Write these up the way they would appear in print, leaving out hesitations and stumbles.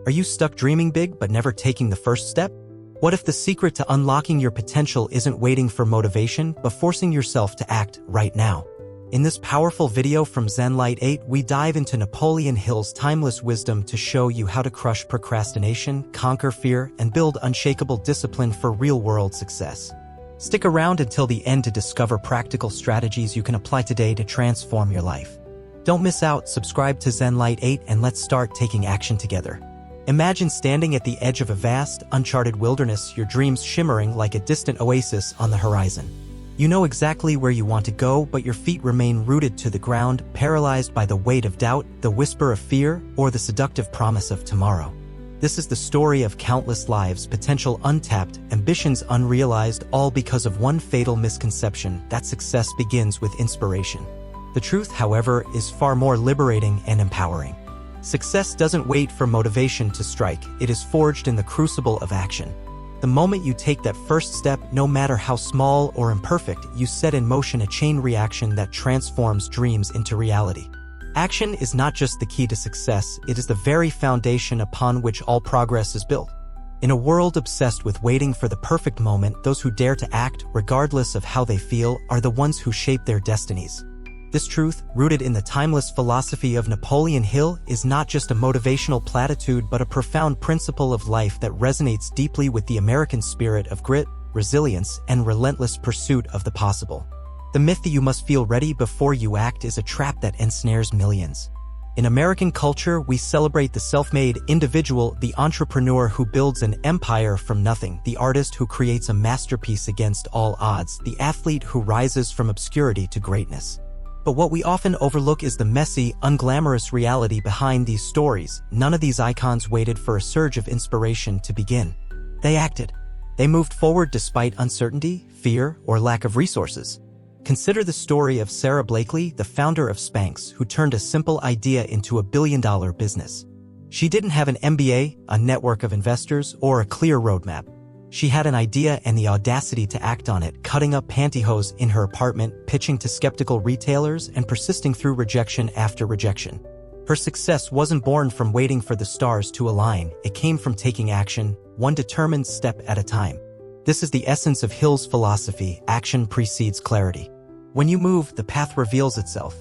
Are you stuck dreaming big but never taking the first step? What if the secret to unlocking your potential isn't waiting for motivation, but forcing yourself to act right now? In this powerful video from ZENLIGHT 8, we dive into Napoleon Hill's timeless wisdom to show you how to crush procrastination, conquer fear, and build unshakable discipline for real-world success. Stick around until the end to discover practical strategies you can apply today to transform your life. Don't miss out, subscribe to ZENLIGHT 8 and let's start taking action together. Imagine standing at the edge of a vast, uncharted wilderness, your dreams shimmering like a distant oasis on the horizon. You know exactly where you want to go, but your feet remain rooted to the ground, paralyzed by the weight of doubt, the whisper of fear, or the seductive promise of tomorrow. This is the story of countless lives, potential untapped, ambitions unrealized, all because of one fatal misconception that success begins with inspiration. The truth, however, is far more liberating and empowering. Success doesn't wait for motivation to strike, it is forged in the crucible of action. The moment you take that first step, no matter how small or imperfect, you set in motion a chain reaction that transforms dreams into reality. Action is not just the key to success, it is the very foundation upon which all progress is built. In a world obsessed with waiting for the perfect moment, those who dare to act, regardless of how they feel, are the ones who shape their destinies. This truth, rooted in the timeless philosophy of Napoleon Hill, is not just a motivational platitude but a profound principle of life that resonates deeply with the American spirit of grit, resilience, and relentless pursuit of the possible. The myth that you must feel ready before you act is a trap that ensnares millions. In American culture, we celebrate the self-made individual, the entrepreneur who builds an empire from nothing, the artist who creates a masterpiece against all odds, the athlete who rises from obscurity to greatness. But what we often overlook is the messy, unglamorous reality behind these stories. None of these icons waited for a surge of inspiration to begin. They acted. They moved forward despite uncertainty, fear, or lack of resources. Consider the story of Sarah Blakely, the founder of Spanx, who turned a simple idea into a billion-dollar business. She didn't have an MBA, a network of investors, or a clear roadmap. She had an idea and the audacity to act on it, cutting up pantyhose in her apartment, pitching to skeptical retailers, and persisting through rejection after rejection. Her success wasn't born from waiting for the stars to align, it came from taking action, one determined step at a time. This is the essence of Hill's philosophy: action precedes clarity. When you move, the path reveals itself.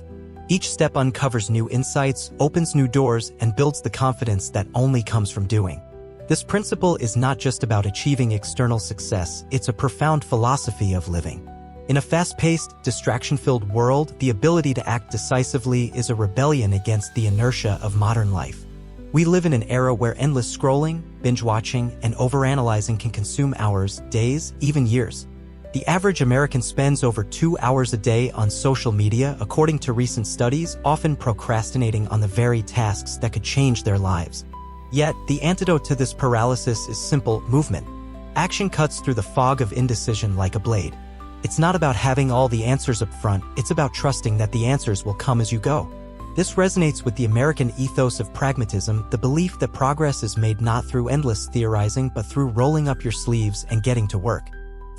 Each step uncovers new insights, opens new doors, and builds the confidence that only comes from doing. This principle is not just about achieving external success, it's a profound philosophy of living. In a fast-paced, distraction-filled world, the ability to act decisively is a rebellion against the inertia of modern life. We live in an era where endless scrolling, binge-watching, and overanalyzing can consume hours, days, even years. The average American spends over 2 hours a day on social media, according to recent studies, often procrastinating on the very tasks that could change their lives. Yet, the antidote to this paralysis is simple: movement. Action cuts through the fog of indecision like a blade. It's not about having all the answers up front, it's about trusting that the answers will come as you go. This resonates with the American ethos of pragmatism, the belief that progress is made not through endless theorizing but through rolling up your sleeves and getting to work.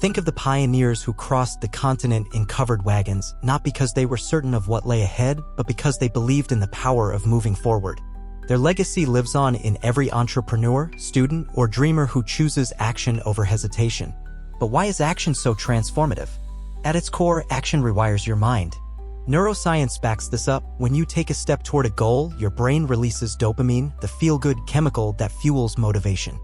Think of the pioneers who crossed the continent in covered wagons, not because they were certain of what lay ahead, but because they believed in the power of moving forward. Their legacy lives on in every entrepreneur, student, or dreamer who chooses action over hesitation. But why is action so transformative? At its core, action rewires your mind. Neuroscience backs this up. When you take a step toward a goal, your brain releases dopamine, the feel-good chemical that fuels motivation.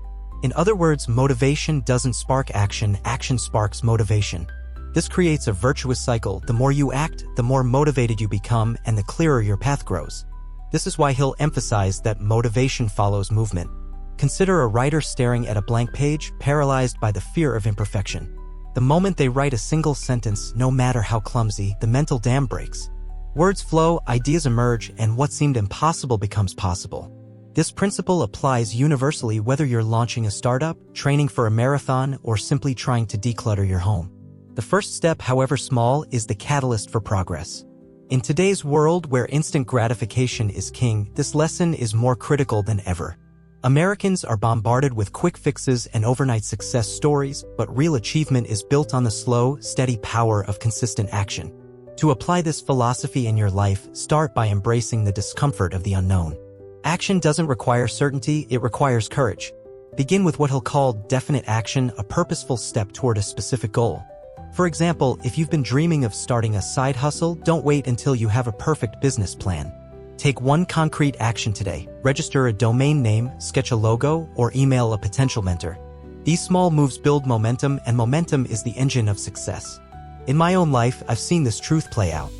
In other words, motivation doesn't spark action, action sparks motivation. This creates a virtuous cycle. The more you act, the more motivated you become, and the clearer your path grows. This is why Hill emphasized that motivation follows movement. Consider a writer staring at a blank page, paralyzed by the fear of imperfection. The moment they write a single sentence, no matter how clumsy, the mental dam breaks. Words flow, ideas emerge, and what seemed impossible becomes possible. This principle applies universally whether you're launching a startup, training for a marathon, or simply trying to declutter your home. The first step, however small, is the catalyst for progress. In today's world where instant gratification is king, this lesson is more critical than ever. Americans are bombarded with quick fixes and overnight success stories, but real achievement is built on the slow, steady power of consistent action. To apply this philosophy in your life, start by embracing the discomfort of the unknown. Action doesn't require certainty, it requires courage. Begin with what he'll call definite action, a purposeful step toward a specific goal. For example, if you've been dreaming of starting a side hustle, don't wait until you have a perfect business plan. Take one concrete action today. Register a domain name, sketch a logo, or email a potential mentor. These small moves build momentum, and momentum is the engine of success. In my own life, I've seen this truth play out.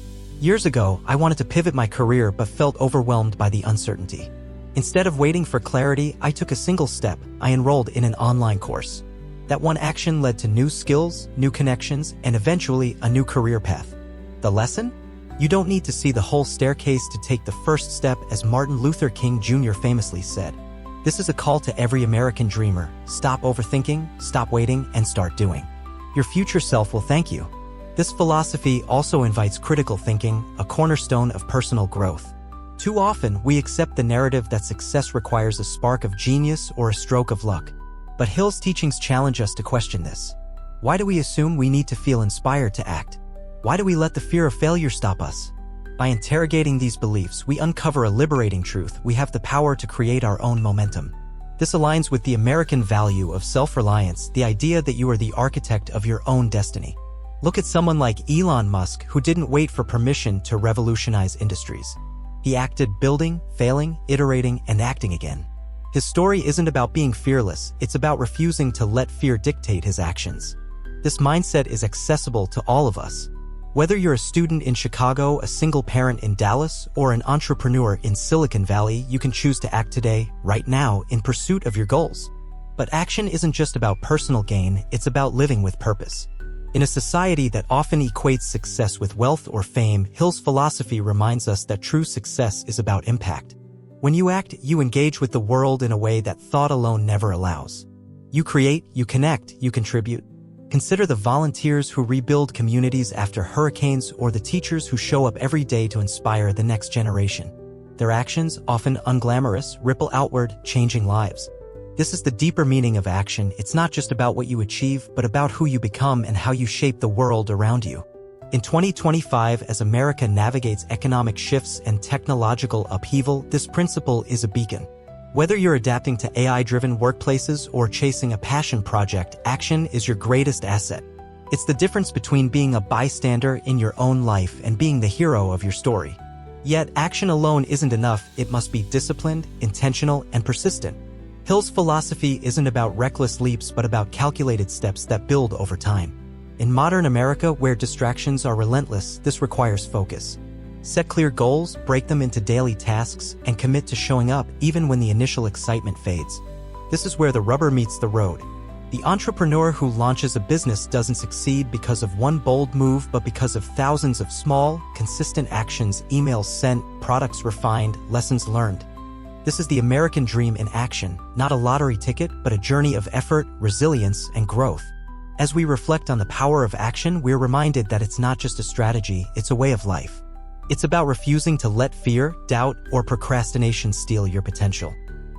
Years ago, I wanted to pivot my career but felt overwhelmed by the uncertainty. Instead of waiting for clarity, I took a single step. I enrolled in an online course. That one action led to new skills, new connections, and eventually a new career path. The lesson? You don't need to see the whole staircase to take the first step, as Martin Luther King Jr. famously said. This is a call to every American dreamer. Stop overthinking, stop waiting, and start doing. Your future self will thank you. This philosophy also invites critical thinking, a cornerstone of personal growth. Too often, we accept the narrative that success requires a spark of genius or a stroke of luck. But Hill's teachings challenge us to question this. Why do we assume we need to feel inspired to act? Why do we let the fear of failure stop us? By interrogating these beliefs, we uncover a liberating truth: we have the power to create our own momentum. This aligns with the American value of self-reliance, the idea that you are the architect of your own destiny. Look at someone like Elon Musk, who didn't wait for permission to revolutionize industries. He acted, building, failing, iterating, and acting again. His story isn't about being fearless, it's about refusing to let fear dictate his actions. This mindset is accessible to all of us. Whether you're a student in Chicago, a single parent in Dallas, or an entrepreneur in Silicon Valley, you can choose to act today, right now, in pursuit of your goals. But action isn't just about personal gain, it's about living with purpose. In a society that often equates success with wealth or fame, Hill's philosophy reminds us that true success is about impact. When you act, you engage with the world in a way that thought alone never allows. You create, you connect, you contribute. Consider the volunteers who rebuild communities after hurricanes, or the teachers who show up every day to inspire the next generation. Their actions, often unglamorous, ripple outward, changing lives. This is the deeper meaning of action. It's not just about what you achieve, but about who you become and how you shape the world around you. In 2025, as America navigates economic shifts and technological upheaval, this principle is a beacon. Whether you're adapting to AI-driven workplaces or chasing a passion project, action is your greatest asset. It's the difference between being a bystander in your own life and being the hero of your story. Yet, action alone isn't enough. It must be disciplined, intentional, and persistent. Hill's philosophy isn't about reckless leaps but about calculated steps that build over time. In modern America, where distractions are relentless, this requires focus. Set clear goals, break them into daily tasks, and commit to showing up even when the initial excitement fades. This is where the rubber meets the road. The entrepreneur who launches a business doesn't succeed because of one bold move, but because of thousands of small, consistent actions: emails sent, products refined, lessons learned. This is the American dream in action, not a lottery ticket, but a journey of effort, resilience, and growth. As we reflect on the power of action, we're reminded that it's not just a strategy, it's a way of life. It's about refusing to let fear, doubt, or procrastination steal your potential.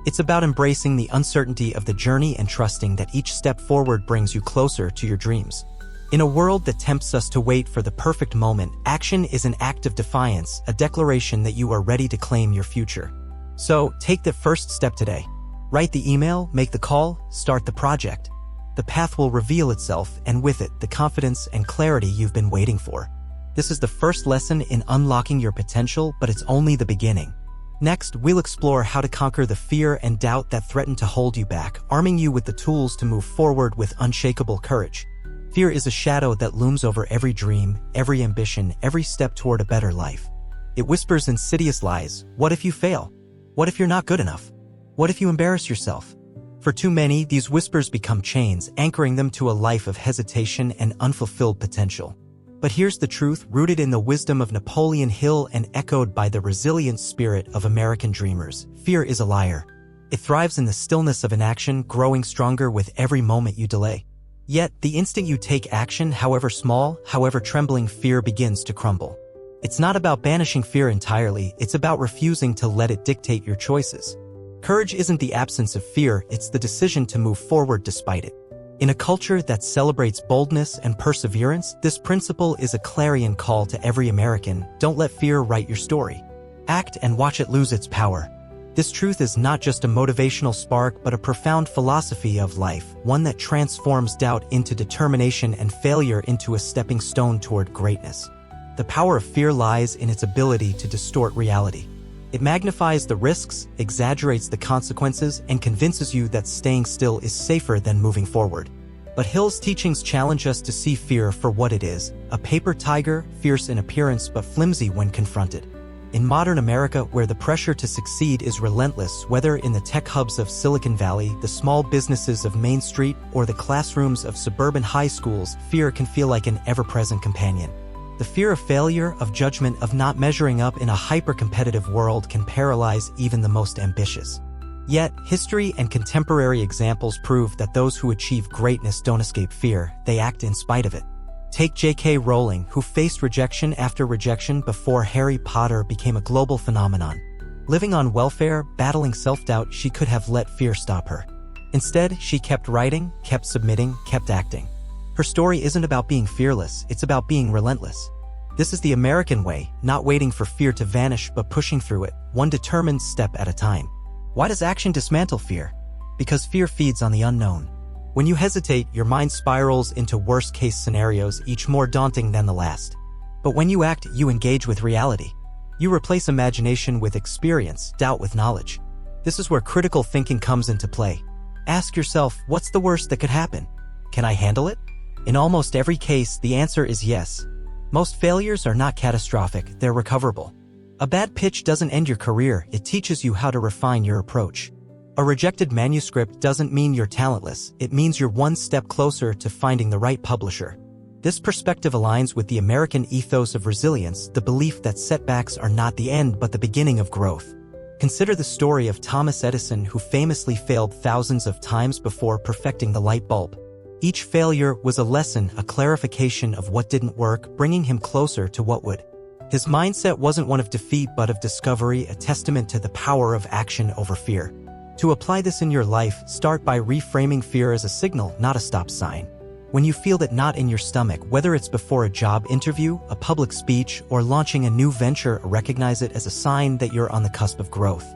It's about embracing the uncertainty of the journey and trusting that each step forward brings you closer to your dreams. In a world that tempts us to wait for the perfect moment, action is an act of defiance, a declaration that you are ready to claim your future. So, take the first step today. Write the email, make the call, start the project. The path will reveal itself, and with it, the confidence and clarity you've been waiting for. This is the first lesson in unlocking your potential, but it's only the beginning. Next, we'll explore how to conquer the fear and doubt that threaten to hold you back, arming you with the tools to move forward with unshakable courage. Fear is a shadow that looms over every dream, every ambition, every step toward a better life. It whispers insidious lies. What if you fail? What if you're not good enough? What if you embarrass yourself? For too many, these whispers become chains, anchoring them to a life of hesitation and unfulfilled potential. But here's the truth, rooted in the wisdom of Napoleon Hill and echoed by the resilient spirit of American dreamers: fear is a liar. It thrives in the stillness of inaction, growing stronger with every moment you delay. Yet, the instant you take action, however small, however trembling, fear begins to crumble. It's not about banishing fear entirely, it's about refusing to let it dictate your choices. Courage isn't the absence of fear, it's the decision to move forward despite it. In a culture that celebrates boldness and perseverance, this principle is a clarion call to every American: don't let fear write your story. Act and watch it lose its power. This truth is not just a motivational spark but a profound philosophy of life, one that transforms doubt into determination and failure into a stepping stone toward greatness. The power of fear lies in its ability to distort reality. It magnifies the risks, exaggerates the consequences, and convinces you that staying still is safer than moving forward. But Hill's teachings challenge us to see fear for what it is, a paper tiger, fierce in appearance but flimsy when confronted. In modern America, where the pressure to succeed is relentless, whether in the tech hubs of Silicon Valley, the small businesses of Main Street, or the classrooms of suburban high schools, fear can feel like an ever-present companion. The fear of failure, of judgment, of not measuring up in a hyper-competitive world can paralyze even the most ambitious. Yet, history and contemporary examples prove that those who achieve greatness don't escape fear, they act in spite of it. Take J.K. Rowling, who faced rejection after rejection before Harry Potter became a global phenomenon. Living on welfare, battling self-doubt, she could have let fear stop her. Instead, she kept writing, kept submitting, kept acting. Her story isn't about being fearless, it's about being relentless. This is the American way, not waiting for fear to vanish but pushing through it, one determined step at a time. Why does action dismantle fear? Because fear feeds on the unknown. When you hesitate, your mind spirals into worst-case scenarios, each more daunting than the last. But when you act, you engage with reality. You replace imagination with experience, doubt with knowledge. This is where critical thinking comes into play. Ask yourself, what's the worst that could happen? Can I handle it? In almost every case, the answer is yes. Most failures are not catastrophic, they're recoverable. A bad pitch doesn't end your career, it teaches you how to refine your approach. A rejected manuscript doesn't mean you're talentless, it means you're one step closer to finding the right publisher. This perspective aligns with the American ethos of resilience, the belief that setbacks are not the end but the beginning of growth. Consider the story of Thomas Edison, who famously failed thousands of times before perfecting the light bulb. Each failure was a lesson, a clarification of what didn't work, bringing him closer to what would. His mindset wasn't one of defeat but of discovery, a testament to the power of action over fear. To apply this in your life, start by reframing fear as a signal, not a stop sign. When you feel that knot in your stomach, whether it's before a job interview, a public speech, or launching a new venture, recognize it as a sign that you're on the cusp of growth.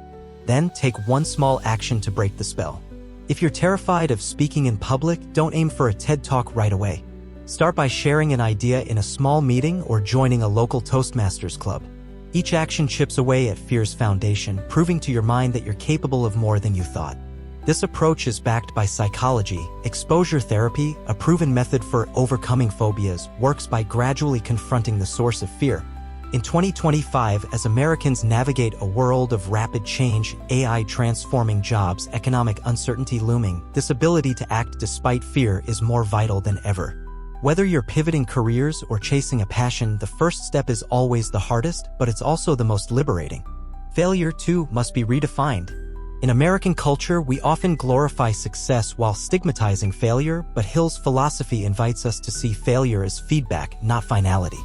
Then take one small action to break the spell. If you're terrified of speaking in public, don't aim for a TED Talk right away. Start by sharing an idea in a small meeting or joining a local Toastmasters club. Each action chips away at fear's foundation, proving to your mind that you're capable of more than you thought. This approach is backed by psychology. Exposure therapy, a proven method for overcoming phobias, works by gradually confronting the source of fear. In 2025, as Americans navigate a world of rapid change, AI transforming jobs, economic uncertainty looming, this ability to act despite fear is more vital than ever. Whether you're pivoting careers or chasing a passion, the first step is always the hardest, but it's also the most liberating. Failure, too, must be redefined. In American culture, we often glorify success while stigmatizing failure, but Hill's philosophy invites us to see failure as feedback, not finality.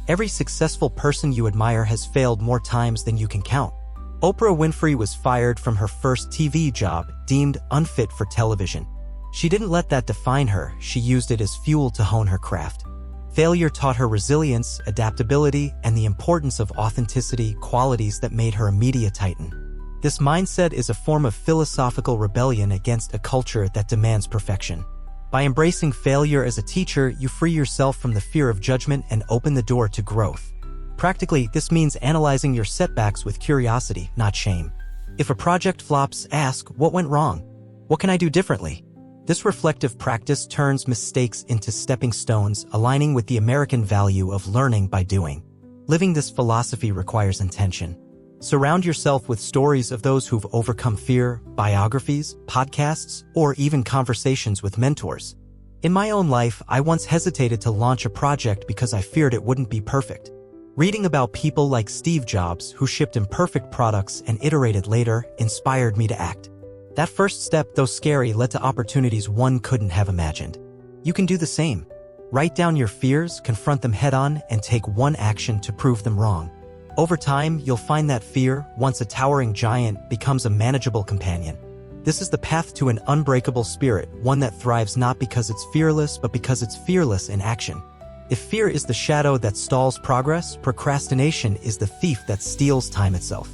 Every successful person you admire has failed more times than you can count. Oprah Winfrey was fired from her first TV job, deemed unfit for television. She didn't let that define her, she used it as fuel to hone her craft. Failure taught her resilience, adaptability, and the importance of authenticity, qualities that made her a media titan. This mindset is a form of philosophical rebellion against a culture that demands perfection. By embracing failure as a teacher, you free yourself from the fear of judgment and open the door to growth. Practically, this means analyzing your setbacks with curiosity, not shame. If a project flops, ask, what went wrong? What can I do differently? This reflective practice turns mistakes into stepping stones, aligning with the American value of learning by doing. Living this philosophy requires intention. Surround yourself with stories of those who've overcome fear, biographies, podcasts, or even conversations with mentors. In my own life, I once hesitated to launch a project because I feared it wouldn't be perfect. Reading about people like Steve Jobs, who shipped imperfect products and iterated later, inspired me to act. That first step, though scary, led to opportunities one couldn't have imagined. You can do the same. Write down your fears, confront them head-on, and take one action to prove them wrong. Over time, you'll find that fear, once a towering giant, becomes a manageable companion. This is the path to an unbreakable spirit, one that thrives not because it's fearless, but because it's fearless in action. If fear is the shadow that stalls progress, procrastination is the thief that steals time itself.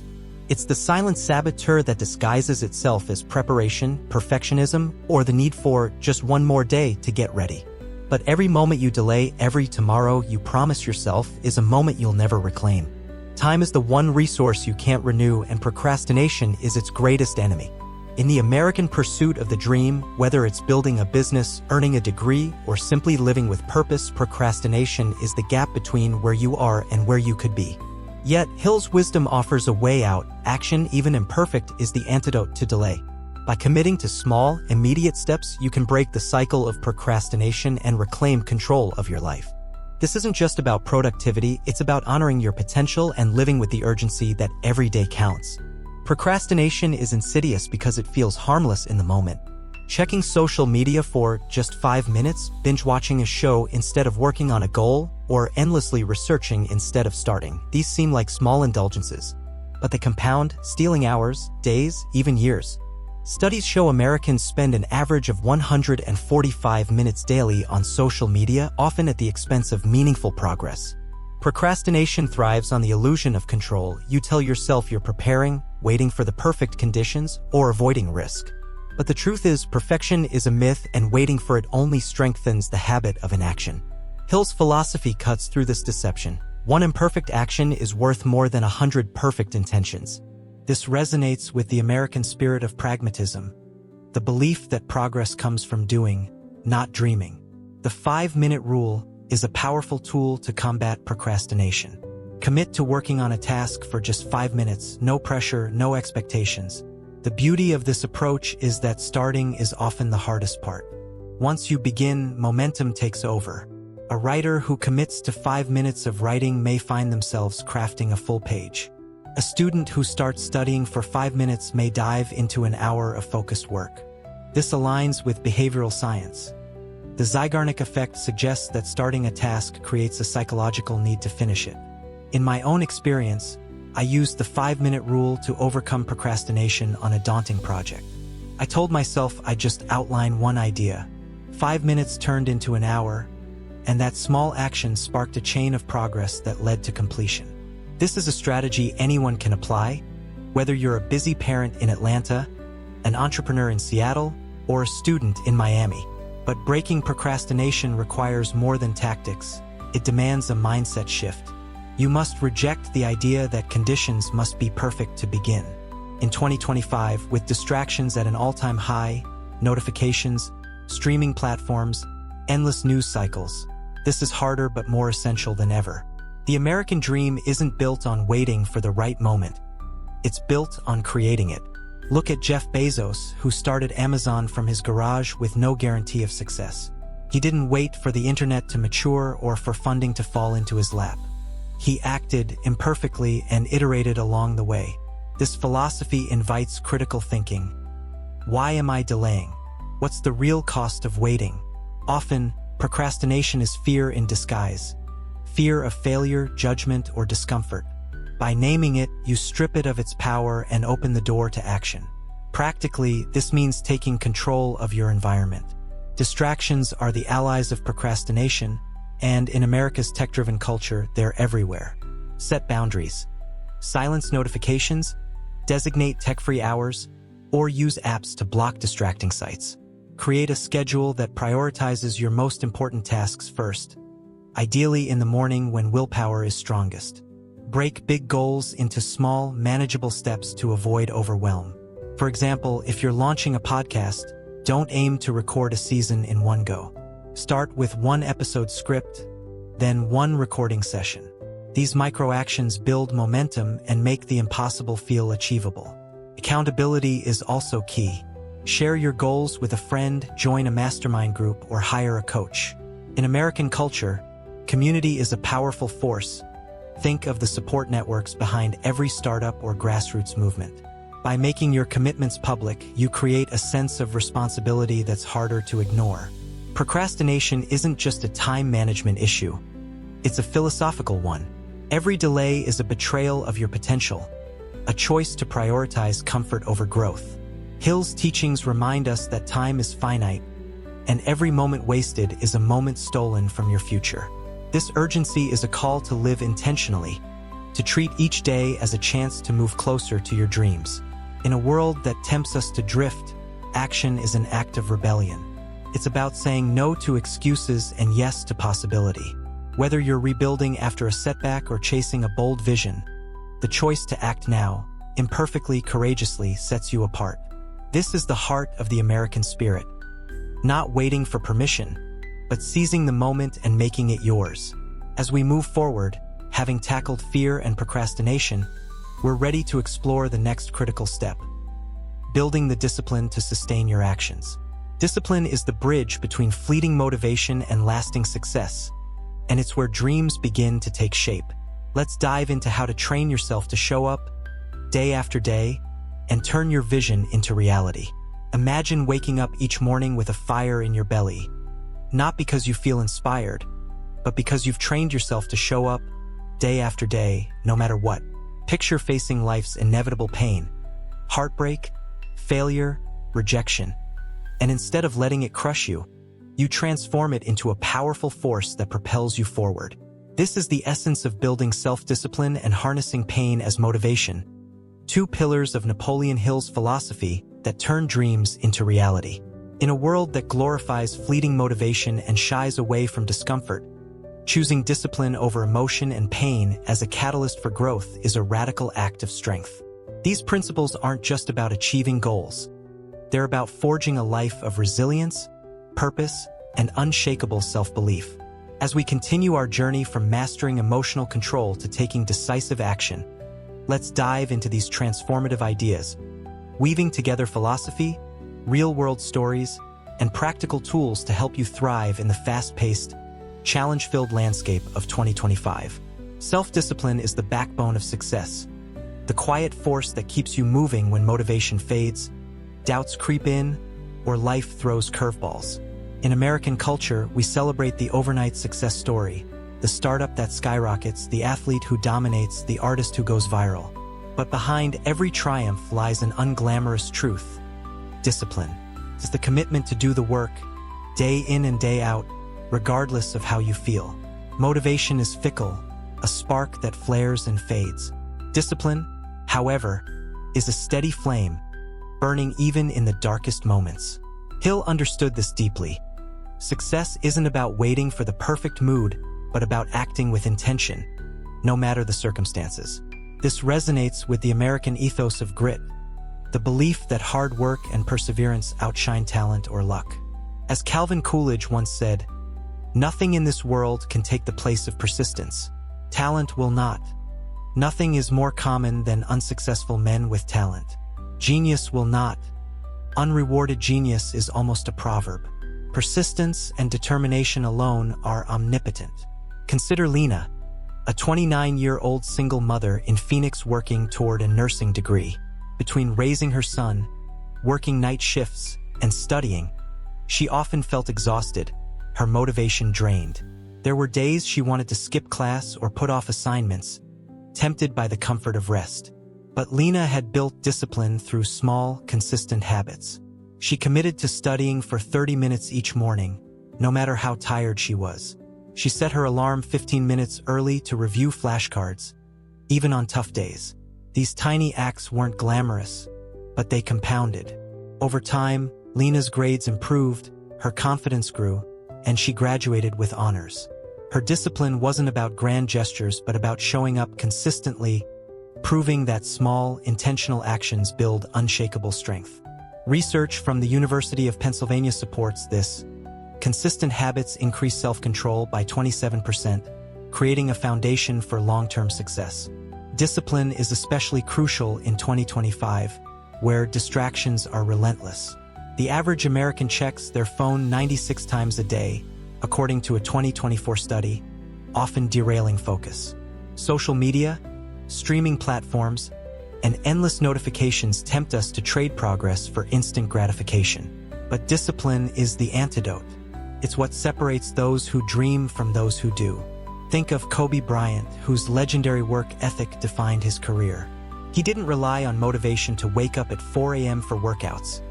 It's the silent saboteur that disguises itself as preparation, perfectionism, or the need for just one more day to get ready. But every moment you delay, every tomorrow you promise yourself, is a moment you'll never reclaim. Time is the one resource you can't renew, and procrastination is its greatest enemy. In the American pursuit of the dream, whether it's building a business, earning a degree, or simply living with purpose, procrastination is the gap between where you are and where you could be. Yet, Hill's wisdom offers a way out. Action, even imperfect, is the antidote to delay. By committing to small, immediate steps, you can break the cycle of procrastination and reclaim control of your life. This isn't just about productivity, it's about honoring your potential and living with the urgency that every day counts. Procrastination is insidious because it feels harmless in the moment. Checking social media for just 5 minutes, binge-watching a show instead of working on a goal, or endlessly researching instead of starting. These seem like small indulgences, but they compound, stealing hours, days, even years. Studies show Americans spend an average of 145 minutes daily on social media, often at the expense of meaningful progress. Procrastination thrives on the illusion of control. You tell yourself you're preparing, waiting for the perfect conditions, or avoiding risk. But the truth is, perfection is a myth, and waiting for it only strengthens the habit of inaction. Hill's philosophy cuts through this deception. One imperfect action is worth more than 100 perfect intentions. This resonates with the American spirit of pragmatism, the belief that progress comes from doing, not dreaming. The 5-minute rule is a powerful tool to combat procrastination. Commit to working on a task for just 5 minutes, no pressure, no expectations. The beauty of this approach is that starting is often the hardest part. Once you begin, momentum takes over. A writer who commits to 5 minutes of writing may find themselves crafting a full page. A student who starts studying for 5 minutes may dive into an hour of focused work. This aligns with behavioral science. The Zeigarnik effect suggests that starting a task creates a psychological need to finish it. In my own experience, I used the 5-minute rule to overcome procrastination on a daunting project. I told myself I'd just outline one idea. 5 minutes turned into an hour, and that small action sparked a chain of progress that led to completion. This is a strategy anyone can apply, whether you're a busy parent in Atlanta, an entrepreneur in Seattle, or a student in Miami. But breaking procrastination requires more than tactics. It demands a mindset shift. You must reject the idea that conditions must be perfect to begin. In 2025, with distractions at an all-time high, notifications, streaming platforms, endless news cycles, this is harder but more essential than ever. The American dream isn't built on waiting for the right moment. It's built on creating it. Look at Jeff Bezos, who started Amazon from his garage with no guarantee of success. He didn't wait for the internet to mature or for funding to fall into his lap. He acted imperfectly and iterated along the way. This philosophy invites critical thinking. Why am I delaying? What's the real cost of waiting? Often, procrastination is fear in disguise. Fear of failure, judgment, or discomfort. By naming it, you strip it of its power and open the door to action. Practically, this means taking control of your environment. Distractions are the allies of procrastination, and in America's tech-driven culture, they're everywhere. Set boundaries. Silence notifications, designate tech-free hours, or use apps to block distracting sites. Create a schedule that prioritizes your most important tasks first, ideally in the morning when willpower is strongest. Break big goals into small, manageable steps to avoid overwhelm. For example, if you're launching a podcast, don't aim to record a season in one go. Start with 1 episode script, then 1 recording session. These micro-actions build momentum and make the impossible feel achievable. Accountability is also key. Share your goals with a friend, join a mastermind group, or hire a coach. In American culture, community is a powerful force. Think of the support networks behind every startup or grassroots movement. By making your commitments public, you create a sense of responsibility that's harder to ignore. Procrastination isn't just a time management issue. It's a philosophical one. Every delay is a betrayal of your potential, a choice to prioritize comfort over growth. Hill's teachings remind us that time is finite, and every moment wasted is a moment stolen from your future. This urgency is a call to live intentionally, to treat each day as a chance to move closer to your dreams. In a world that tempts us to drift, action is an act of rebellion. It's about saying no to excuses and yes to possibility. Whether you're rebuilding after a setback or chasing a bold vision, the choice to act now, imperfectly, courageously, sets you apart. This is the heart of the American spirit. Not waiting for permission, but seizing the moment and making it yours. As we move forward, having tackled fear and procrastination, we're ready to explore the next critical step: building the discipline to sustain your actions. Discipline is the bridge between fleeting motivation and lasting success, and it's where dreams begin to take shape. Let's dive into how to train yourself to show up day after day and turn your vision into reality. Imagine waking up each morning with a fire in your belly, not because you feel inspired, but because you've trained yourself to show up day after day, no matter what. Picture facing life's inevitable pain, heartbreak, failure, rejection, and instead of letting it crush you, you transform it into a powerful force that propels you forward. This is the essence of building self-discipline and harnessing pain as motivation, two pillars of Napoleon Hill's philosophy that turn dreams into reality. In a world that glorifies fleeting motivation and shies away from discomfort, choosing discipline over emotion and pain as a catalyst for growth is a radical act of strength. These principles aren't just about achieving goals. They're about forging a life of resilience, purpose, and unshakable self-belief. As we continue our journey from mastering emotional control to taking decisive action, let's dive into these transformative ideas, weaving together philosophy, real-world stories, and practical tools to help you thrive in the fast-paced, challenge-filled landscape of 2025. Self-discipline is the backbone of success, the quiet force that keeps you moving when motivation fades, doubts creep in, or life throws curveballs. In American culture, we celebrate the overnight success story, the startup that skyrockets, the athlete who dominates, the artist who goes viral. But behind every triumph lies an unglamorous truth: discipline. It's the commitment to do the work, day in and day out, regardless of how you feel. Motivation is fickle, a spark that flares and fades. Discipline, however, is a steady flame, burning even in the darkest moments. Hill understood this deeply. Success isn't about waiting for the perfect mood, but about acting with intention, no matter the circumstances. This resonates with the American ethos of grit, the belief that hard work and perseverance outshine talent or luck. As Calvin Coolidge once said, "Nothing in this world can take the place of persistence. Talent will not. Nothing is more common than unsuccessful men with talent. Genius will not. Unrewarded genius is almost a proverb. Persistence and determination alone are omnipotent." Consider Lena, a 29-year-old single mother in Phoenix working toward a nursing degree. Between raising her son, working night shifts, and studying, she often felt exhausted, her motivation drained. There were days she wanted to skip class or put off assignments, tempted by the comfort of rest. But Lena had built discipline through small, consistent habits. She committed to studying for 30 minutes each morning, no matter how tired she was. She set her alarm 15 minutes early to review flashcards, even on tough days. These tiny acts weren't glamorous, but they compounded. Over time, Lena's grades improved, her confidence grew, and she graduated with honors. Her discipline wasn't about grand gestures, but about showing up consistently, proving that small, intentional actions build unshakable strength. Research from the University of Pennsylvania supports this. Consistent habits increase self-control by 27%, creating a foundation for long-term success. Discipline is especially crucial in 2025, where distractions are relentless. The average American checks their phone 96 times a day, according to a 2024 study, often derailing focus. Social media, streaming platforms, and endless notifications tempt us to trade progress for instant gratification. But discipline is the antidote. It's what separates those who dream from those who do. Think of Kobe Bryant, whose legendary work ethic defined his career. He didn't rely on motivation to wake up at 4 a.m. for workouts.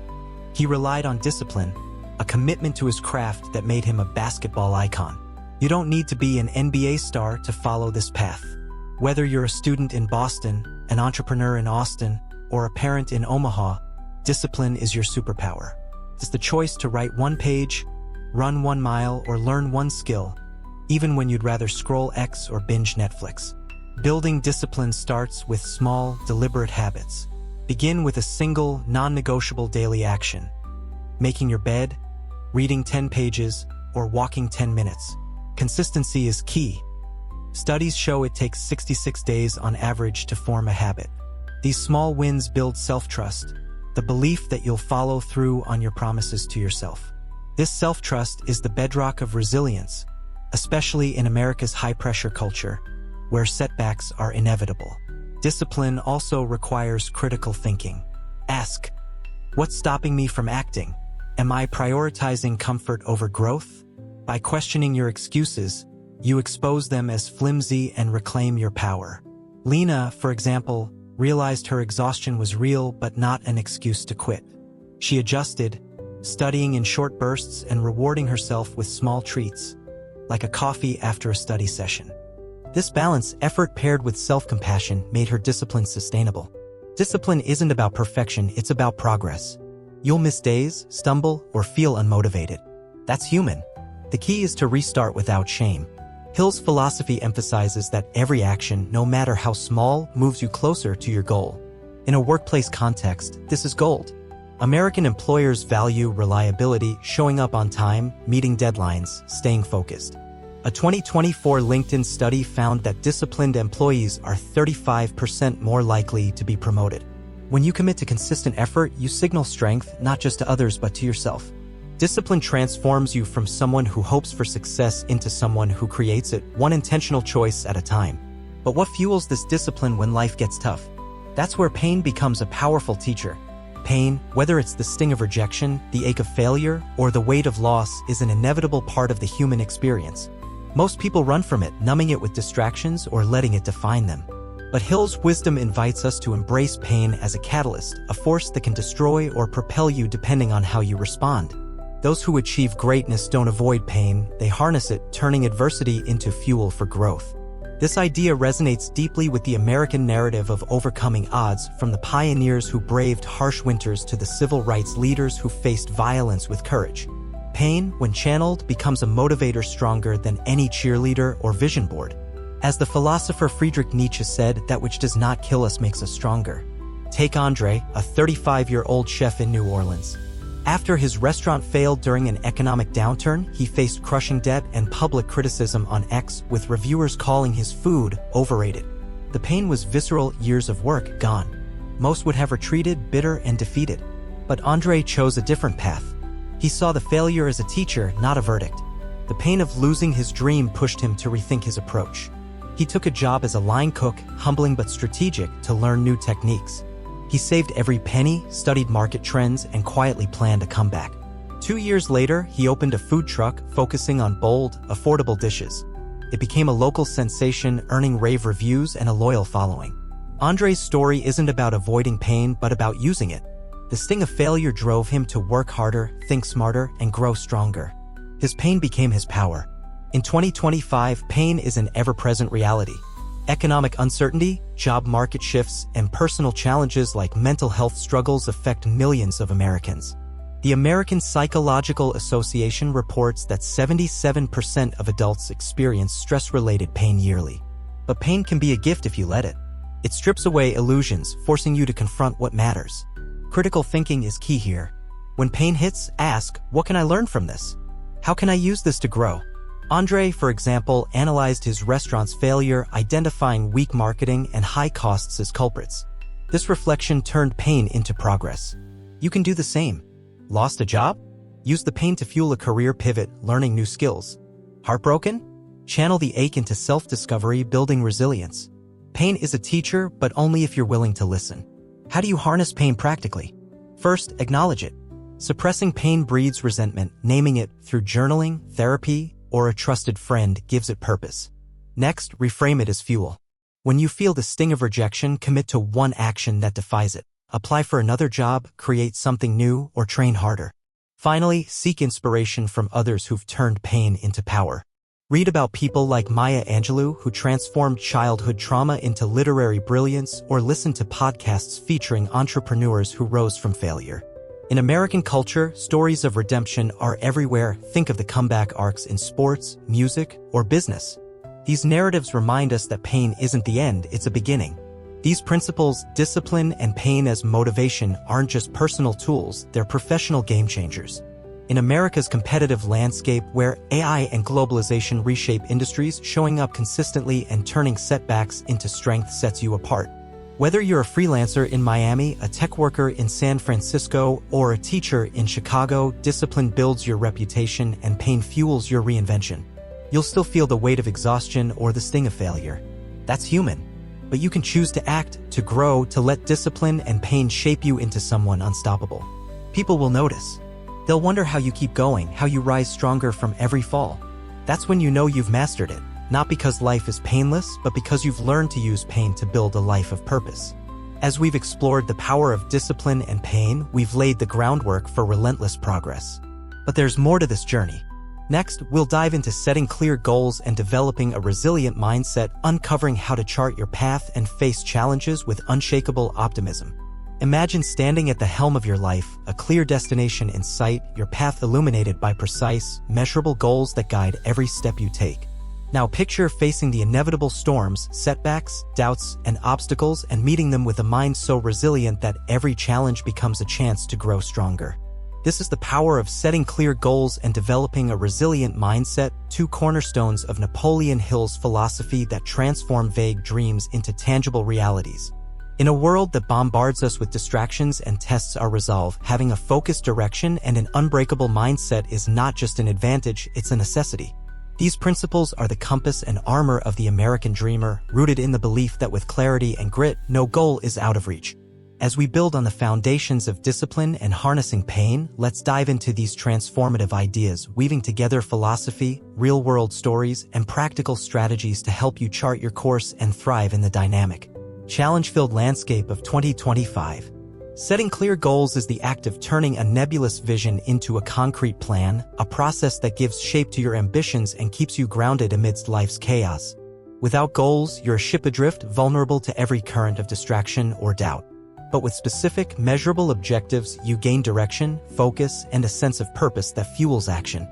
He relied on discipline, a commitment to his craft that made him a basketball icon. You don't need to be an NBA star to follow this path. Whether you're a student in Boston, an entrepreneur in Austin, or a parent in Omaha, discipline is your superpower. It's the choice to write one page, run 1 mile, or learn one skill, even when you'd rather scroll X or binge Netflix. Building discipline starts with small, deliberate habits. Begin with a single, non-negotiable daily action. Making your bed, reading 10 pages, or walking 10 minutes. Consistency is key. Studies show it takes 66 days on average to form a habit. These small wins build self-trust, the belief that you'll follow through on your promises to yourself. This self-trust is the bedrock of resilience, especially in America's high-pressure culture, where setbacks are inevitable. Discipline also requires critical thinking. Ask, what's stopping me from acting? Am I prioritizing comfort over growth? By questioning your excuses, you expose them as flimsy and reclaim your power. Lena, for example, realized her exhaustion was real but not an excuse to quit. She adjusted, studying in short bursts and rewarding herself with small treats, like a coffee after a study session. This balance, effort paired with self-compassion, made her discipline sustainable. Discipline isn't about perfection, it's about progress. You'll miss days, stumble, or feel unmotivated. That's human. The key is to restart without shame. Hill's philosophy emphasizes that every action, no matter how small, moves you closer to your goal. In a workplace context, this is gold. American employers value reliability, showing up on time, meeting deadlines, staying focused. A 2024 LinkedIn study found that disciplined employees are 35% more likely to be promoted. When you commit to consistent effort, you signal strength, not just to others but to yourself. Discipline transforms you from someone who hopes for success into someone who creates it, one intentional choice at a time. But what fuels this discipline when life gets tough? That's where pain becomes a powerful teacher. Pain, whether it's the sting of rejection, the ache of failure, or the weight of loss, is an inevitable part of the human experience. Most people run from it, numbing it with distractions or letting it define them. But Hill's wisdom invites us to embrace pain as a catalyst, a force that can destroy or propel you depending on how you respond. Those who achieve greatness don't avoid pain, they harness it, turning adversity into fuel for growth. This idea resonates deeply with the American narrative of overcoming odds, from the pioneers who braved harsh winters to the civil rights leaders who faced violence with courage. Pain, when channeled, becomes a motivator stronger than any cheerleader or vision board. As the philosopher Friedrich Nietzsche said, that which does not kill us makes us stronger. Take Andre, a 35-year-old chef in New Orleans. After his restaurant failed during an economic downturn, he faced crushing debt and public criticism on X, with reviewers calling his food overrated. The pain was visceral, years of work gone. Most would have retreated, bitter and defeated. But Andre chose a different path. He saw the failure as a teacher, not a verdict. The pain of losing his dream pushed him to rethink his approach. He took a job as a line cook, humbling but strategic, to learn new techniques. He saved every penny, studied market trends, and quietly planned a comeback. 2 years later, he opened a food truck focusing on bold, affordable dishes. It became a local sensation, earning rave reviews and a loyal following. Andre's story isn't about avoiding pain but about using it. The sting of failure drove him to work harder, think smarter, and grow stronger. His pain became his power. In 2025, pain is an ever-present reality. Economic uncertainty, job market shifts, and personal challenges like mental health struggles affect millions of Americans. The American Psychological Association reports that 77% of adults experience stress-related pain yearly. But pain can be a gift if you let it. It strips away illusions, forcing you to confront what matters. Critical thinking is key here. When pain hits, ask, what can I learn from this? How can I use this to grow? Andre, for example, analyzed his restaurant's failure, identifying weak marketing and high costs as culprits. This reflection turned pain into progress. You can do the same. Lost a job? Use the pain to fuel a career pivot, learning new skills. Heartbroken? Channel the ache into self-discovery, building resilience. Pain is a teacher, but only if you're willing to listen. How do you harness pain practically? First, acknowledge it. Suppressing pain breeds resentment. Naming it through journaling, therapy, or a trusted friend gives it purpose. Next, reframe it as fuel. When you feel the sting of rejection, commit to one action that defies it. Apply for another job, create something new, or train harder. Finally, seek inspiration from others who've turned pain into power. Read about people like Maya Angelou who transformed childhood trauma into literary brilliance, or listen to podcasts featuring entrepreneurs who rose from failure. In American culture, stories of redemption are everywhere. Think of the comeback arcs in sports, music, or business. These narratives remind us that pain isn't the end, it's a beginning. These principles, discipline and pain as motivation, aren't just personal tools, they're professional game changers. In America's competitive landscape, where AI and globalization reshape industries, showing up consistently and turning setbacks into strength sets you apart. Whether you're a freelancer in Miami, a tech worker in San Francisco, or a teacher in Chicago, discipline builds your reputation and pain fuels your reinvention. You'll still feel the weight of exhaustion or the sting of failure. That's human. But you can choose to act, to grow, to let discipline and pain shape you into someone unstoppable. People will notice. They'll wonder how you keep going, how you rise stronger from every fall. That's when you know you've mastered it, not because life is painless, but because you've learned to use pain to build a life of purpose. As we've explored the power of discipline and pain, we've laid the groundwork for relentless progress. But there's more to this journey. Next, we'll dive into setting clear goals and developing a resilient mindset, uncovering how to chart your path and face challenges with unshakable optimism. Imagine standing at the helm of your life, a clear destination in sight, your path illuminated by precise, measurable goals that guide every step you take. Now picture facing the inevitable storms, setbacks, doubts, and obstacles, and meeting them with a mind so resilient that every challenge becomes a chance to grow stronger. This is the power of setting clear goals and developing a resilient mindset, two cornerstones of Napoleon Hill's philosophy that transform vague dreams into tangible realities. In a world that bombards us with distractions and tests our resolve, having a focused direction and an unbreakable mindset is not just an advantage, it's a necessity. These principles are the compass and armor of the American dreamer, rooted in the belief that with clarity and grit, no goal is out of reach. As we build on the foundations of discipline and harnessing pain, let's dive into these transformative ideas, weaving together philosophy, real-world stories, and practical strategies to help you chart your course and thrive in the dynamic, challenge-filled landscape of 2025. Setting clear goals is the act of turning a nebulous vision into a concrete plan, a process that gives shape to your ambitions and keeps you grounded amidst life's chaos. Without goals, you're a ship adrift, vulnerable to every current of distraction or doubt. But with specific, measurable objectives, you gain direction, focus, and a sense of purpose that fuels action.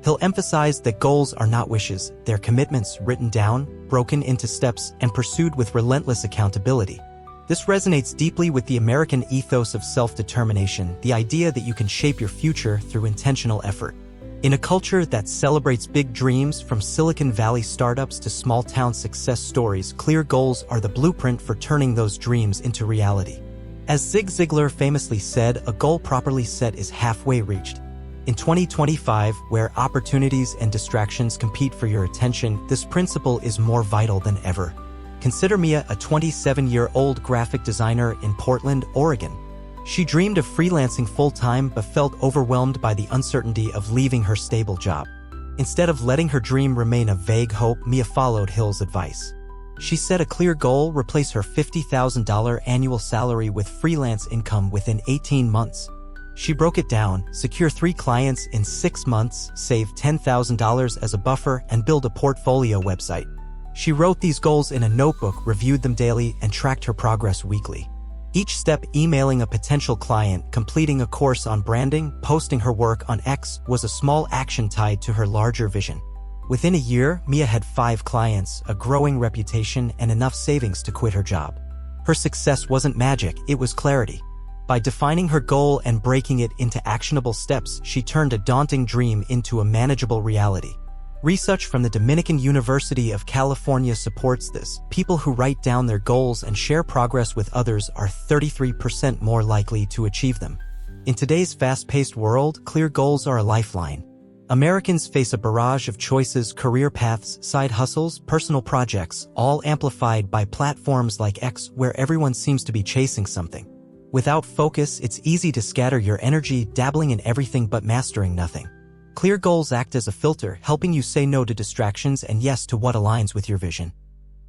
He'll emphasize that goals are not wishes, they're commitments written down, broken into steps, and pursued with relentless accountability. This resonates deeply with the American ethos of self-determination, the idea that you can shape your future through intentional effort. In a culture that celebrates big dreams, from Silicon Valley startups to small-town success stories, clear goals are the blueprint for turning those dreams into reality. As Zig Ziglar famously said, a goal properly set is halfway reached. In 2025, where opportunities and distractions compete for your attention, this principle is more vital than ever. Consider Mia, a 27-year-old graphic designer in Portland, Oregon. She dreamed of freelancing full-time but felt overwhelmed by the uncertainty of leaving her stable job. Instead of letting her dream remain a vague hope, Mia followed Hill's advice. She set a clear goal: replace her $50,000 annual salary with freelance income within 18 months. She broke it down: secure 3 clients in 6 months, save $10,000 as a buffer, and build a portfolio website. She wrote these goals in a notebook, reviewed them daily, and tracked her progress weekly. Each step, emailing a potential client, completing a course on branding, posting her work on X, was a small action tied to her larger vision. Within a year, Mia had 5 clients, a growing reputation, and enough savings to quit her job. Her success wasn't magic, it was clarity. By defining her goal and breaking it into actionable steps, she turned a daunting dream into a manageable reality. Research from the Dominican University of California supports this. People who write down their goals and share progress with others are 33% more likely to achieve them. In today's fast-paced world, clear goals are a lifeline. Americans face a barrage of choices: career paths, side hustles, personal projects, all amplified by platforms like X, where everyone seems to be chasing something. Without focus, it's easy to scatter your energy, dabbling in everything but mastering nothing. Clear goals act as a filter, helping you say no to distractions and yes to what aligns with your vision.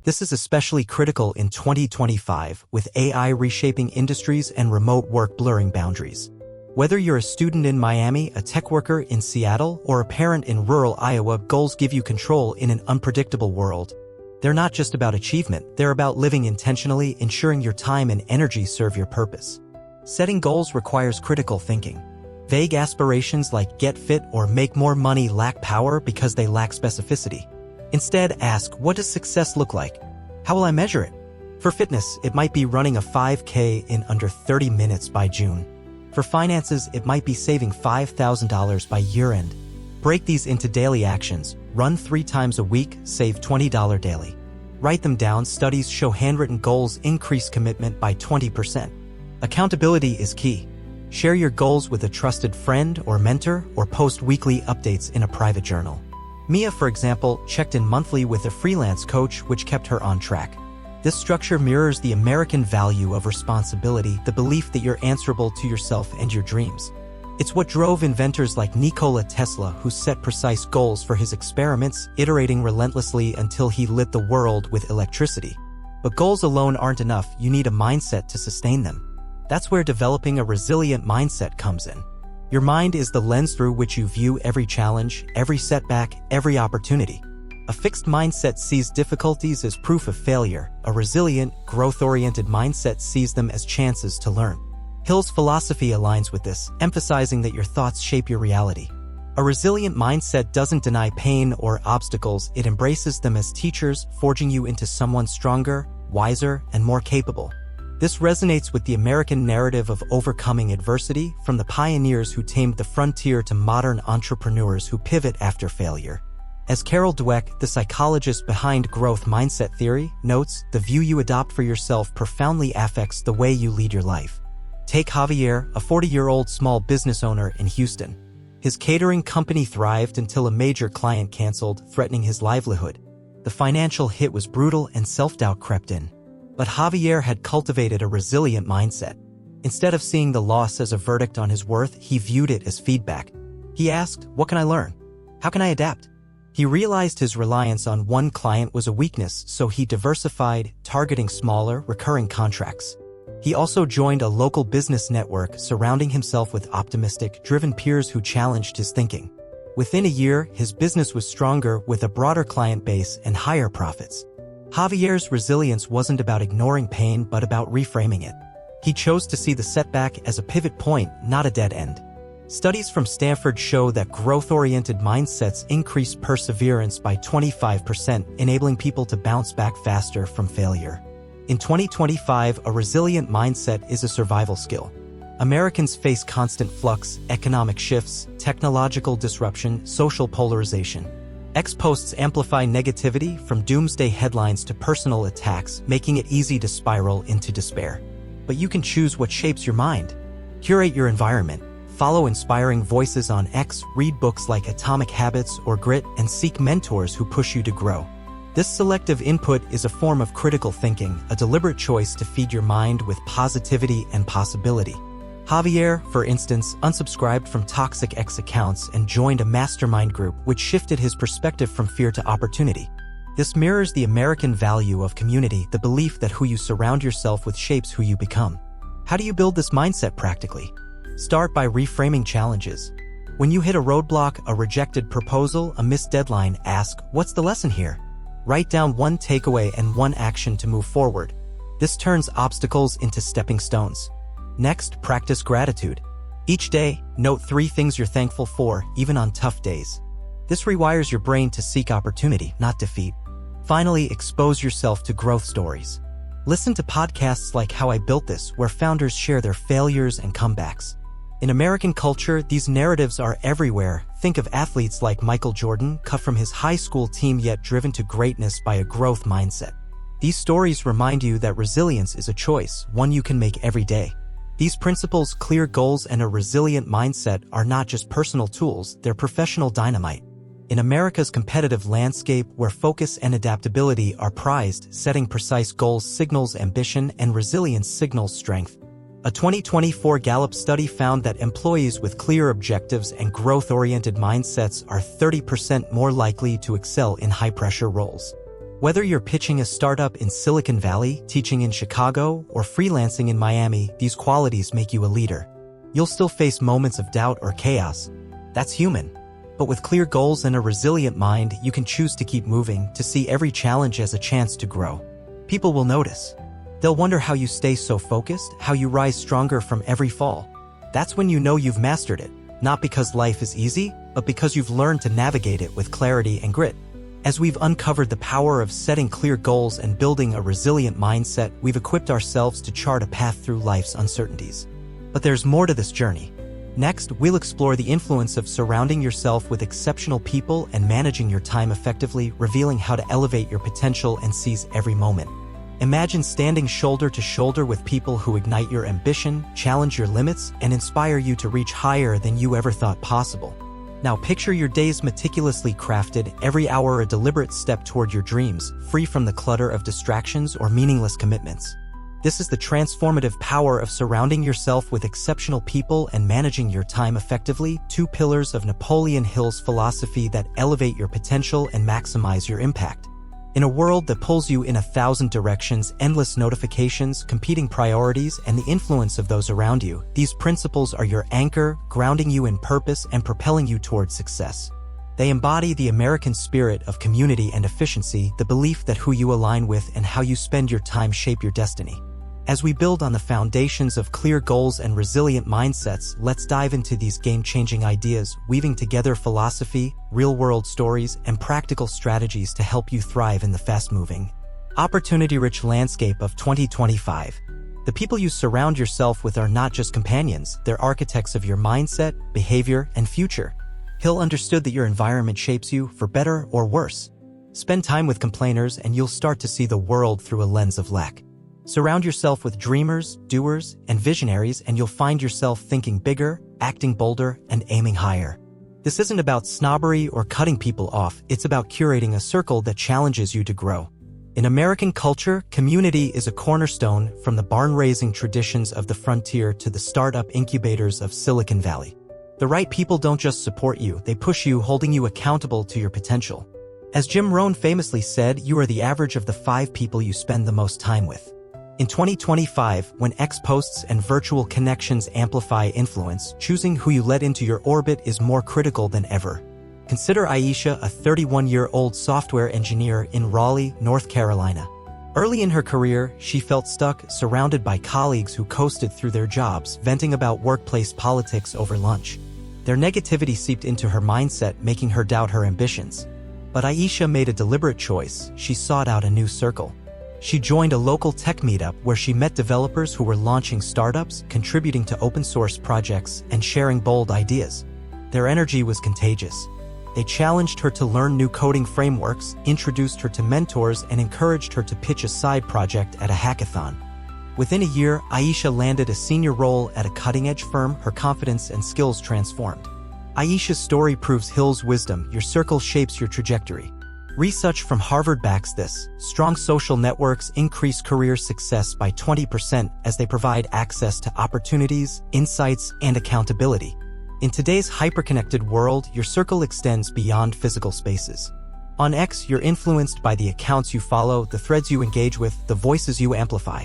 This is especially critical in 2025, with AI reshaping industries and remote work blurring boundaries. Whether you're a student in Miami, a tech worker in Seattle, or a parent in rural Iowa, goals give you control in an unpredictable world. They're not just about achievement, they're about living intentionally, ensuring your time and energy serve your purpose. Setting goals requires critical thinking. Vague aspirations like get fit or make more money lack power because they lack specificity. Instead, ask, what does success look like? How will I measure it? For fitness, it might be running a 5K in under 30 minutes by June. For finances, it might be saving $5,000 by year-end. Break these into daily actions. Run 3 times a week, save $20 daily. Write them down. Studies show handwritten goals increase commitment by 20%. Accountability is key. Share your goals with a trusted friend or mentor, or post weekly updates in a private journal. Mia, for example, checked in monthly with a freelance coach, which kept her on track. This structure mirrors the American value of responsibility, the belief that you're answerable to yourself and your dreams. It's what drove inventors like Nikola Tesla, who set precise goals for his experiments, iterating relentlessly until he lit the world with electricity. But goals alone aren't enough. You need a mindset to sustain them. That's where developing a resilient mindset comes in. Your mind is the lens through which you view every challenge, every setback, every opportunity. A fixed mindset sees difficulties as proof of failure. A resilient, growth-oriented mindset sees them as chances to learn. Hill's philosophy aligns with this, emphasizing that your thoughts shape your reality. A resilient mindset doesn't deny pain or obstacles, it embraces them as teachers, forging you into someone stronger, wiser, and more capable. This resonates with the American narrative of overcoming adversity, from the pioneers who tamed the frontier to modern entrepreneurs who pivot after failure. As Carol Dweck, the psychologist behind growth mindset theory, notes, the view you adopt for yourself profoundly affects the way you lead your life. Take Javier, a 40-year-old small business owner in Houston. His catering company thrived until a major client canceled, threatening his livelihood. The financial hit was brutal and self-doubt crept in. But Javier had cultivated a resilient mindset. Instead of seeing the loss as a verdict on his worth, he viewed it as feedback. He asked, what can I learn? How can I adapt? He realized his reliance on one client was a weakness, so he diversified, targeting smaller, recurring contracts. He also joined a local business network, surrounding himself with optimistic, driven peers who challenged his thinking. Within a year, his business was stronger, with a broader client base and higher profits. Javier's resilience wasn't about ignoring pain, but about reframing it. He chose to see the setback as a pivot point, not a dead end. Studies from Stanford show that growth-oriented mindsets increase perseverance by 25%, enabling people to bounce back faster from failure. In 2025, a resilient mindset is a survival skill. Americans face constant flux, economic shifts, technological disruption, social polarization. X-posts amplify negativity, from doomsday headlines to personal attacks, making it easy to spiral into despair. But you can choose what shapes your mind. Curate your environment. Follow inspiring voices on X, read books like Atomic Habits or Grit, and seek mentors who push you to grow. This selective input is a form of critical thinking, a deliberate choice to feed your mind with positivity and possibility. Javier, for instance, unsubscribed from toxic X accounts and joined a mastermind group, which shifted his perspective from fear to opportunity. This mirrors the American value of community, the belief that who you surround yourself with shapes who you become. How do you build this mindset practically? Start by reframing challenges. When you hit a roadblock, a rejected proposal, a missed deadline, ask, what's the lesson here? Write down one takeaway and one action to move forward. This turns obstacles into stepping stones. Next, practice gratitude. Each day, note 3 things you're thankful for, even on tough days. This rewires your brain to seek opportunity, not defeat. Finally, expose yourself to growth stories. Listen to podcasts like How I Built This, where founders share their failures and comebacks. In American culture, these narratives are everywhere. Think of athletes like Michael Jordan, cut from his high school team yet driven to greatness by a growth mindset. These stories remind you that resilience is a choice, one you can make every day. These principles, clear goals, and a resilient mindset are not just personal tools, they're professional dynamite. In America's competitive landscape, where focus and adaptability are prized, setting precise goals signals ambition and resilience signals strength. A 2024 Gallup study found that employees with clear objectives and growth-oriented mindsets are 30% more likely to excel in high-pressure roles. Whether you're pitching a startup in Silicon Valley, teaching in Chicago, or freelancing in Miami, these qualities make you a leader. You'll still face moments of doubt or chaos. That's human. But with clear goals and a resilient mind, you can choose to keep moving, to see every challenge as a chance to grow. People will notice. They'll wonder how you stay so focused, how you rise stronger from every fall. That's when you know you've mastered it, not because life is easy, but because you've learned to navigate it with clarity and grit. As we've uncovered the power of setting clear goals and building a resilient mindset, we've equipped ourselves to chart a path through life's uncertainties. But there's more to this journey. Next, we'll explore the influence of surrounding yourself with exceptional people and managing your time effectively, revealing how to elevate your potential and seize every moment. Imagine standing shoulder to shoulder with people who ignite your ambition, challenge your limits, and inspire you to reach higher than you ever thought possible. Now picture your days meticulously crafted, every hour a deliberate step toward your dreams, free from the clutter of distractions or meaningless commitments. This is the transformative power of surrounding yourself with exceptional people and managing your time effectively, two pillars of Napoleon Hill's philosophy that elevate your potential and maximize your impact. In a world that pulls you in 1,000 directions, endless notifications, competing priorities, and the influence of those around you, these principles are your anchor, grounding you in purpose and propelling you towards success. They embody the American spirit of community and efficiency, the belief that who you align with and how you spend your time shape your destiny. As we build on the foundations of clear goals and resilient mindsets, let's dive into these game-changing ideas, weaving together philosophy, real-world stories, and practical strategies to help you thrive in the fast-moving, opportunity-rich landscape of 2025. The people you surround yourself with are not just companions, they're architects of your mindset, behavior, and future. Hill understood that your environment shapes you, for better or worse. Spend time with complainers and you'll start to see the world through a lens of lack. Surround yourself with dreamers, doers, and visionaries and you'll find yourself thinking bigger, acting bolder, and aiming higher. This isn't about snobbery or cutting people off, it's about curating a circle that challenges you to grow. In American culture, community is a cornerstone, from the barn-raising traditions of the frontier to the startup incubators of Silicon Valley. The right people don't just support you, they push you, holding you accountable to your potential. As Jim Rohn famously said, you are the average of the 5 people you spend the most time with. In 2025, when X posts and virtual connections amplify influence, choosing who you let into your orbit is more critical than ever. Consider Aisha, a 31-year-old software engineer in Raleigh, North Carolina. Early in her career, she felt stuck, surrounded by colleagues who coasted through their jobs, venting about workplace politics over lunch. Their negativity seeped into her mindset, making her doubt her ambitions. But Aisha made a deliberate choice. She sought out a new circle. She joined a local tech meetup where she met developers who were launching startups, contributing to open-source projects, and sharing bold ideas. Their energy was contagious. They challenged her to learn new coding frameworks, introduced her to mentors, and encouraged her to pitch a side project at a hackathon. Within a year, Aisha landed a senior role at a cutting-edge firm. Her confidence and skills transformed. Aisha's story proves Hill's wisdom: your circle shapes your trajectory. Research from Harvard backs this. Strong social networks increase career success by 20% as they provide access to opportunities, insights, and accountability. In today's hyperconnected world, your circle extends beyond physical spaces. On X, you're influenced by the accounts you follow, the threads you engage with, the voices you amplify.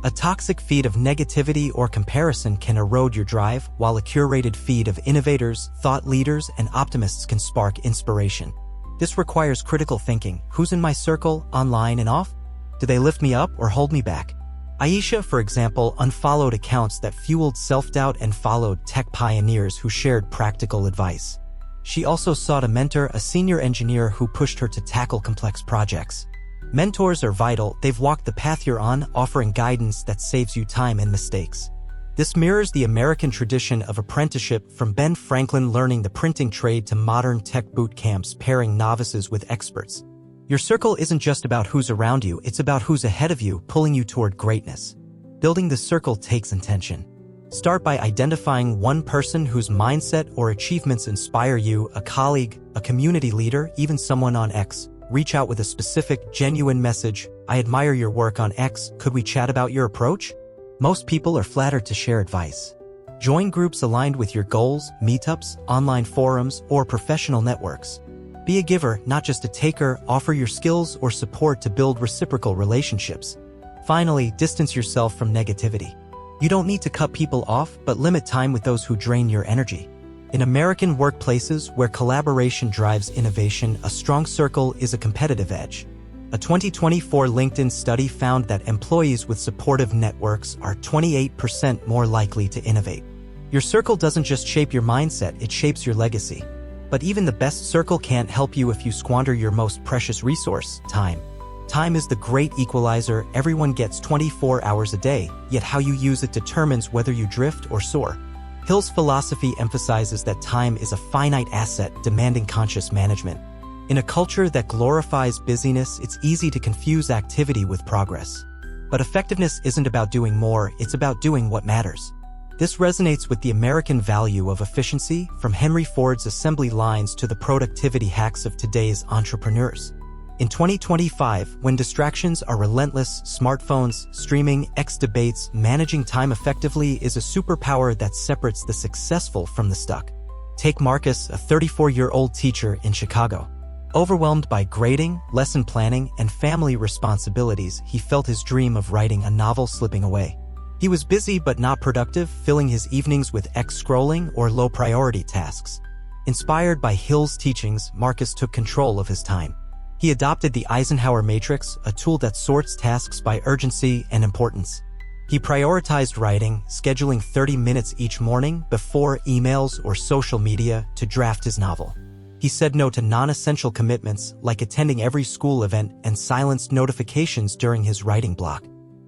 A toxic feed of negativity or comparison can erode your drive, while a curated feed of innovators, thought leaders, and optimists can spark inspiration. This requires critical thinking. Who's in my circle, online and off? Do they lift me up or hold me back? Aisha, for example, unfollowed accounts that fueled self-doubt and followed tech pioneers who shared practical advice. She also sought a mentor, a senior engineer who pushed her to tackle complex projects. Mentors are vital. They've walked the path you're on, offering guidance that saves you time and mistakes. This mirrors the American tradition of apprenticeship, from Ben Franklin learning the printing trade to modern tech boot camps pairing novices with experts. Your circle isn't just about who's around you, it's about who's ahead of you, pulling you toward greatness. Building the circle takes intention. Start by identifying one person whose mindset or achievements inspire you, a colleague, a community leader, even someone on X. Reach out with a specific, genuine message. I admire your work on X. Could we chat about your approach? Most people are flattered to share advice. Join groups aligned with your goals, meetups, online forums, or professional networks. Be a giver, not just a taker. Offer your skills or support to build reciprocal relationships. Finally, distance yourself from negativity. You don't need to cut people off, but limit time with those who drain your energy. In American workplaces where collaboration drives innovation, a strong circle is a competitive edge. A 2024 LinkedIn study found that employees with supportive networks are 28% more likely to innovate. Your circle doesn't just shape your mindset, it shapes your legacy. But even the best circle can't help you if you squander your most precious resource, time. Time is the great equalizer. Everyone gets 24 hours a day, yet how you use it determines whether you drift or soar. Hill's philosophy emphasizes that time is a finite asset demanding conscious management. In a culture that glorifies busyness, it's easy to confuse activity with progress. But effectiveness isn't about doing more, it's about doing what matters. This resonates with the American value of efficiency, from Henry Ford's assembly lines to the productivity hacks of today's entrepreneurs. In 2025, when distractions are relentless, smartphones, streaming, X debates, managing time effectively is a superpower that separates the successful from the stuck. Take Marcus, a 34-year-old teacher in Chicago. Overwhelmed by grading, lesson planning, and family responsibilities, he felt his dream of writing a novel slipping away. He was busy but not productive, filling his evenings with X scrolling or low-priority tasks. Inspired by Hill's teachings, Marcus took control of his time. He adopted the Eisenhower Matrix, a tool that sorts tasks by urgency and importance. He prioritized writing, scheduling 30 minutes each morning before emails or social media to draft his novel. He said no to non-essential commitments like attending every school event and silenced notifications during his writing block.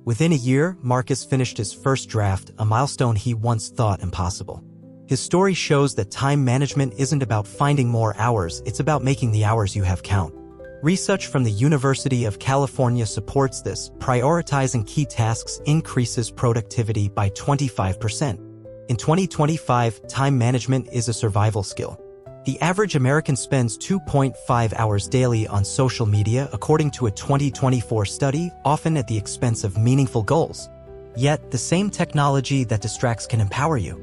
Within a year, Marcus finished his first draft, a milestone he once thought impossible. His story shows that time management isn't about finding more hours, it's about making the hours you have count. Research from the University of California supports this. Prioritizing key tasks increases productivity by 25%. In 2025, time management is a survival skill. The average American spends 2.5 hours daily on social media, according to a 2024 study, often at the expense of meaningful goals. Yet, the same technology that distracts can empower you.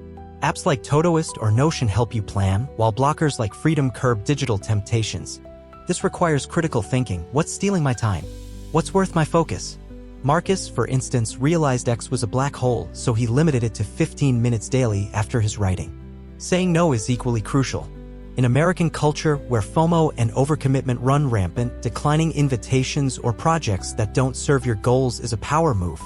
Apps like Todoist or Notion help you plan, while blockers like Freedom curb digital temptations. This requires critical thinking. What's stealing my time? What's worth my focus? Marcus, for instance, realized X was a black hole, so he limited it to 15 minutes daily after his writing. Saying no is equally crucial. In American culture, where FOMO and overcommitment run rampant, declining invitations or projects that don't serve your goals is a power move.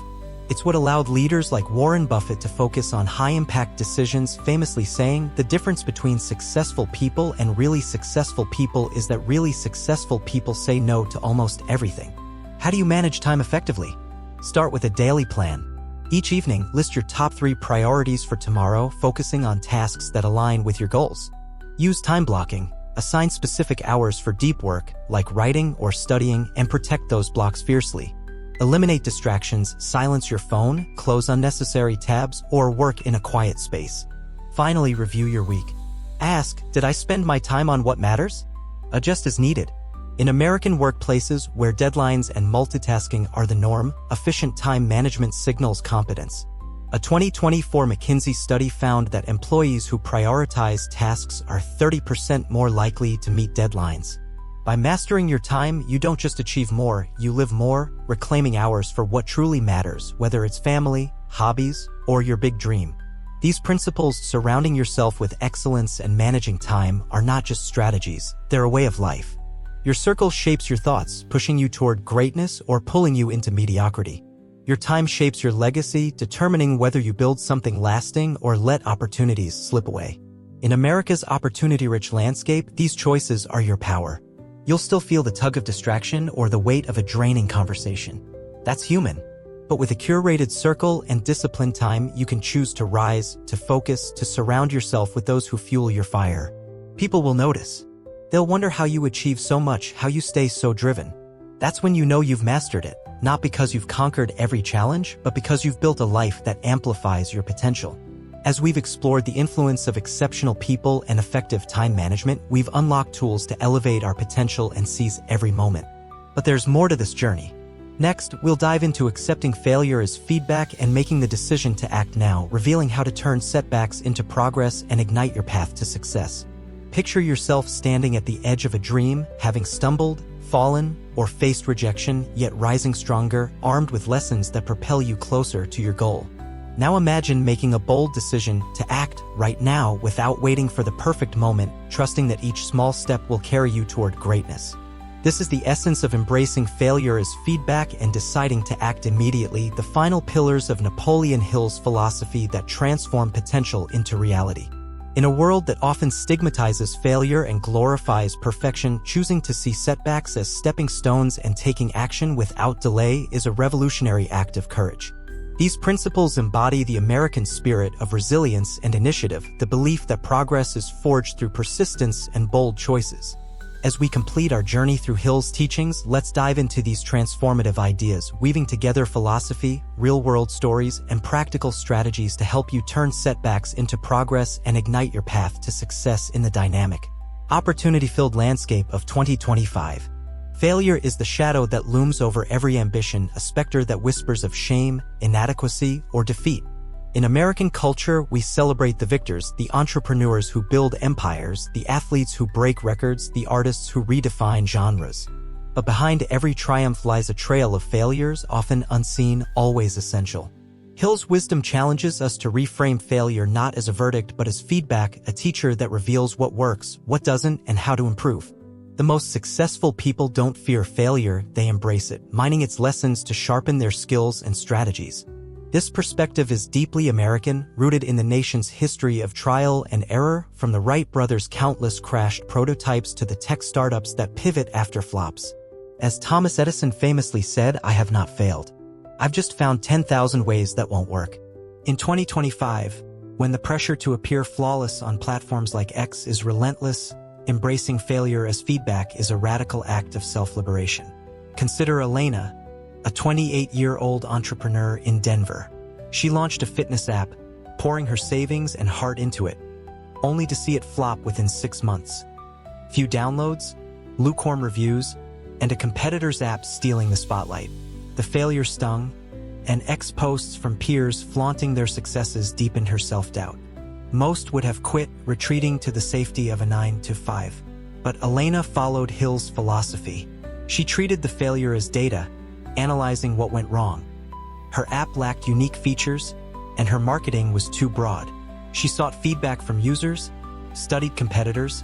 It's what allowed leaders like Warren Buffett to focus on high-impact decisions, famously saying, "The difference between successful people and really successful people is that really successful people say no to almost everything." How do you manage time effectively? Start with a daily plan. Each evening, list your top 3 priorities for tomorrow, focusing on tasks that align with your goals. Use time blocking. Assign specific hours for deep work, like writing or studying, and protect those blocks fiercely. Eliminate distractions, silence your phone, close unnecessary tabs, or work in a quiet space. Finally, review your week. Ask, did I spend my time on what matters? Adjust as needed. In American workplaces where deadlines and multitasking are the norm, efficient time management signals competence. A 2024 McKinsey study found that employees who prioritize tasks are 30% more likely to meet deadlines. By mastering your time, you don't just achieve more, you live more, reclaiming hours for what truly matters, whether it's family, hobbies, or your big dream. These principles surrounding yourself with excellence and managing time are not just strategies, they're a way of life. Your circle shapes your thoughts, pushing you toward greatness or pulling you into mediocrity. Your time shapes your legacy, determining whether you build something lasting or let opportunities slip away. In America's opportunity-rich landscape, these choices are your power. You'll still feel the tug of distraction or the weight of a draining conversation. That's human. But with a curated circle and disciplined time, you can choose to rise, to focus, to surround yourself with those who fuel your fire. People will notice. They'll wonder how you achieve so much, how you stay so driven. That's when you know you've mastered it, not because you've conquered every challenge, but because you've built a life that amplifies your potential. As we've explored the influence of exceptional people and effective time management, we've unlocked tools to elevate our potential and seize every moment. But there's more to this journey. Next, we'll dive into accepting failure as feedback and making the decision to act now, revealing how to turn setbacks into progress and ignite your path to success. Picture yourself standing at the edge of a dream, having stumbled, fallen, or faced rejection, yet rising stronger, armed with lessons that propel you closer to your goal. Now imagine making a bold decision to act right now without waiting for the perfect moment, trusting that each small step will carry you toward greatness. This is the essence of embracing failure as feedback and deciding to act immediately, the final pillars of Napoleon Hill's philosophy that transform potential into reality. In a world that often stigmatizes failure and glorifies perfection, choosing to see setbacks as stepping stones and taking action without delay is a revolutionary act of courage. These principles embody the American spirit of resilience and initiative, the belief that progress is forged through persistence and bold choices. As we complete our journey through Hill's teachings, let's dive into these transformative ideas, weaving together philosophy, real-world stories, and practical strategies to help you turn setbacks into progress and ignite your path to success in the dynamic, opportunity-filled landscape of 2025. Failure is the shadow that looms over every ambition, a specter that whispers of shame, inadequacy, or defeat. In American culture, we celebrate the victors, the entrepreneurs who build empires, the athletes who break records, the artists who redefine genres. But behind every triumph lies a trail of failures, often unseen, always essential. Hill's wisdom challenges us to reframe failure not as a verdict but as feedback, a teacher that reveals what works, what doesn't, and how to improve. The most successful people don't fear failure, they embrace it, mining its lessons to sharpen their skills and strategies. This perspective is deeply American, rooted in the nation's history of trial and error, from the Wright brothers' countless crashed prototypes to the tech startups that pivot after flops. As Thomas Edison famously said, "I have not failed. I've just found 10,000 ways that won't work." In 2025, when the pressure to appear flawless on platforms like X is relentless, embracing failure as feedback is a radical act of self-liberation. Consider Elena, a 28-year-old entrepreneur in Denver. She launched a fitness app, pouring her savings and heart into it, only to see it flop within 6 months. Few downloads, lukewarm reviews, and a competitor's app stealing the spotlight. The failure stung, and X posts from peers flaunting their successes deepened her self-doubt. Most would have quit, retreating to the safety of a 9-to-5. But Elena followed Hill's philosophy. She treated the failure as data, analyzing what went wrong. Her app lacked unique features, and her marketing was too broad. She sought feedback from users, studied competitors,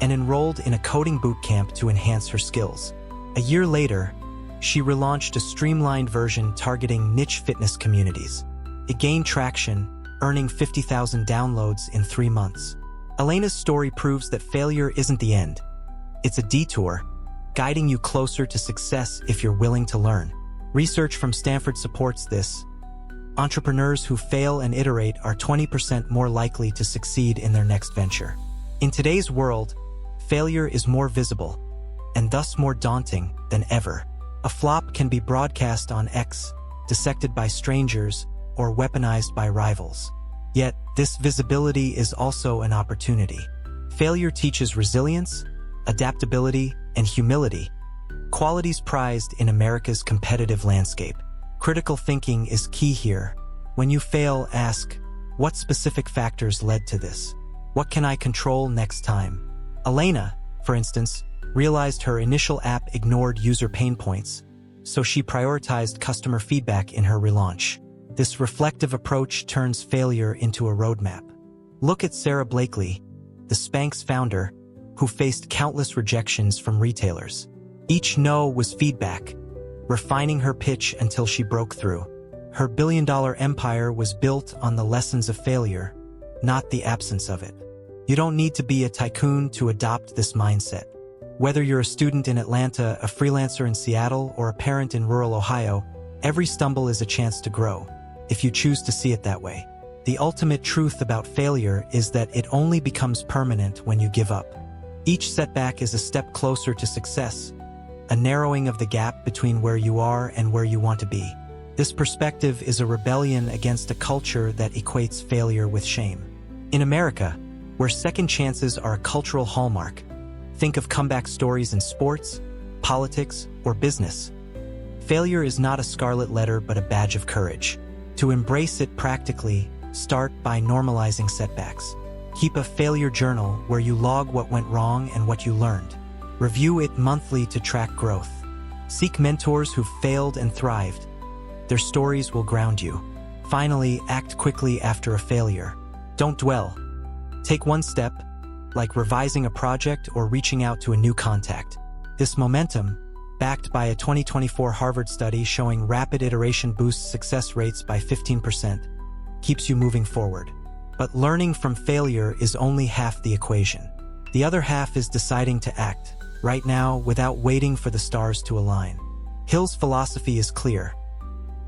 and enrolled in a coding bootcamp to enhance her skills. A year later, she relaunched a streamlined version targeting niche fitness communities. It gained traction, earning 50,000 downloads in 3 months. Elena's story proves that failure isn't the end. It's a detour, guiding you closer to success if you're willing to learn. Research from Stanford supports this. Entrepreneurs who fail and iterate are 20% more likely to succeed in their next venture. In today's world, failure is more visible, and thus more daunting than ever. A flop can be broadcast on X, dissected by strangers, or weaponized by rivals. Yet, this visibility is also an opportunity. Failure teaches resilience, adaptability, and humility, qualities prized in America's competitive landscape. Critical thinking is key here. When you fail, ask, what specific factors led to this? What can I control next time? Elena, for instance, realized her initial app ignored user pain points, so she prioritized customer feedback in her relaunch. This reflective approach turns failure into a roadmap. Look at Sarah Blakely, the Spanx founder, who faced countless rejections from retailers. Each no was feedback, refining her pitch until she broke through. Her billion-dollar empire was built on the lessons of failure, not the absence of it. You don't need to be a tycoon to adopt this mindset. Whether you're a student in Atlanta, a freelancer in Seattle, or a parent in rural Ohio, every stumble is a chance to grow, if you choose to see it that way. The ultimate truth about failure is that it only becomes permanent when you give up. Each setback is a step closer to success, a narrowing of the gap between where you are and where you want to be. This perspective is a rebellion against a culture that equates failure with shame. In America, where second chances are a cultural hallmark, think of comeback stories in sports, politics, or business. Failure is not a scarlet letter but a badge of courage. To embrace it practically, start by normalizing setbacks. Keep a failure journal where you log what went wrong and what you learned. Review it monthly to track growth. Seek mentors who failed and thrived. Their stories will ground you. Finally, act quickly after a failure. Don't dwell. Take one step, like revising a project or reaching out to a new contact. This momentum, backed by a 2024 Harvard study showing rapid iteration boosts success rates by 15%, keeps you moving forward. But learning from failure is only half the equation. The other half is deciding to act, right now, without waiting for the stars to align. Hill's philosophy is clear.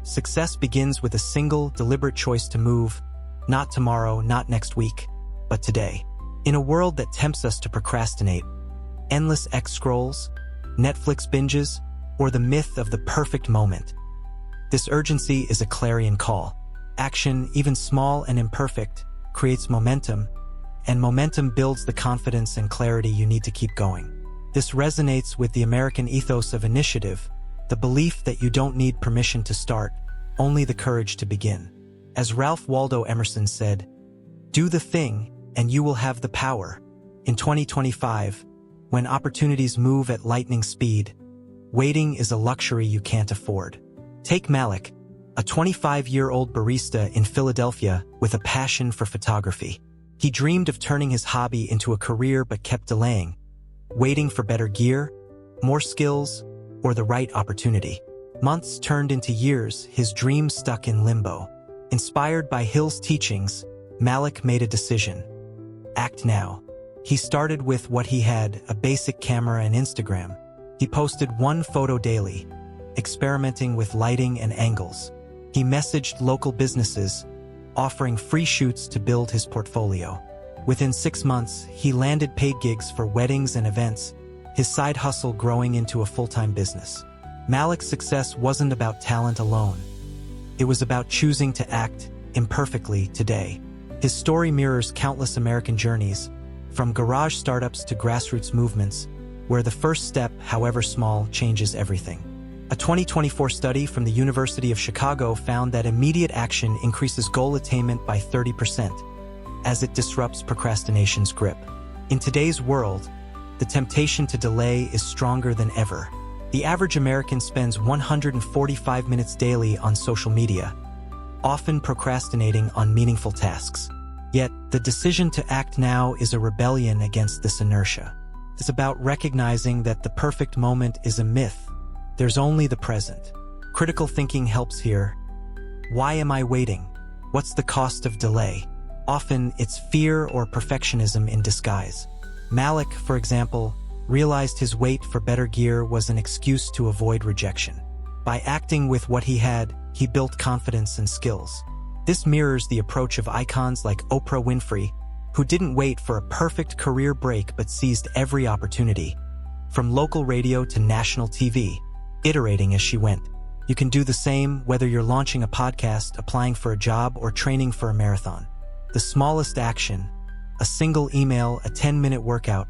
Success begins with a single, deliberate choice to move, not tomorrow, not next week, but today. In a world that tempts us to procrastinate, endless X scrolls, Netflix binges, or the myth of the perfect moment, this urgency is a clarion call. Action, even small and imperfect, creates momentum, and momentum builds the confidence and clarity you need to keep going. This resonates with the American ethos of initiative, the belief that you don't need permission to start, only the courage to begin. As Ralph Waldo Emerson said, "Do the thing, and you will have the power." In 2025, when opportunities move at lightning speed, waiting is a luxury you can't afford. Take Malik, a 25-year-old barista in Philadelphia with a passion for photography. He dreamed of turning his hobby into a career but kept delaying, waiting for better gear, more skills, or the right opportunity. Months turned into years, his dream stuck in limbo. Inspired by Hill's teachings, Malik made a decision. Act now. He started with what he had, a basic camera and Instagram. He posted one photo daily, experimenting with lighting and angles. He messaged local businesses, offering free shoots to build his portfolio. Within 6 months, he landed paid gigs for weddings and events, his side hustle growing into a full-time business. Malik's success wasn't about talent alone. It was about choosing to act imperfectly today. His story mirrors countless American journeys, from garage startups to grassroots movements, where the first step, however small, changes everything. A 2024 study from the University of Chicago found that immediate action increases goal attainment by 30%, as it disrupts procrastination's grip. In today's world, the temptation to delay is stronger than ever. The average American spends 145 minutes daily on social media, often procrastinating on meaningful tasks. Yet, the decision to act now is a rebellion against this inertia. It's about recognizing that the perfect moment is a myth. There's only the present. Critical thinking helps here. Why am I waiting? What's the cost of delay? Often, it's fear or perfectionism in disguise. Malik, for example, realized his wait for better gear was an excuse to avoid rejection. By acting with what he had, he built confidence and skills. This mirrors the approach of icons like Oprah Winfrey, who didn't wait for a perfect career break but seized every opportunity, from local radio to national TV, iterating as she went. You can do the same whether you're launching a podcast, applying for a job, or training for a marathon. The smallest action, a single email, a 10-minute workout,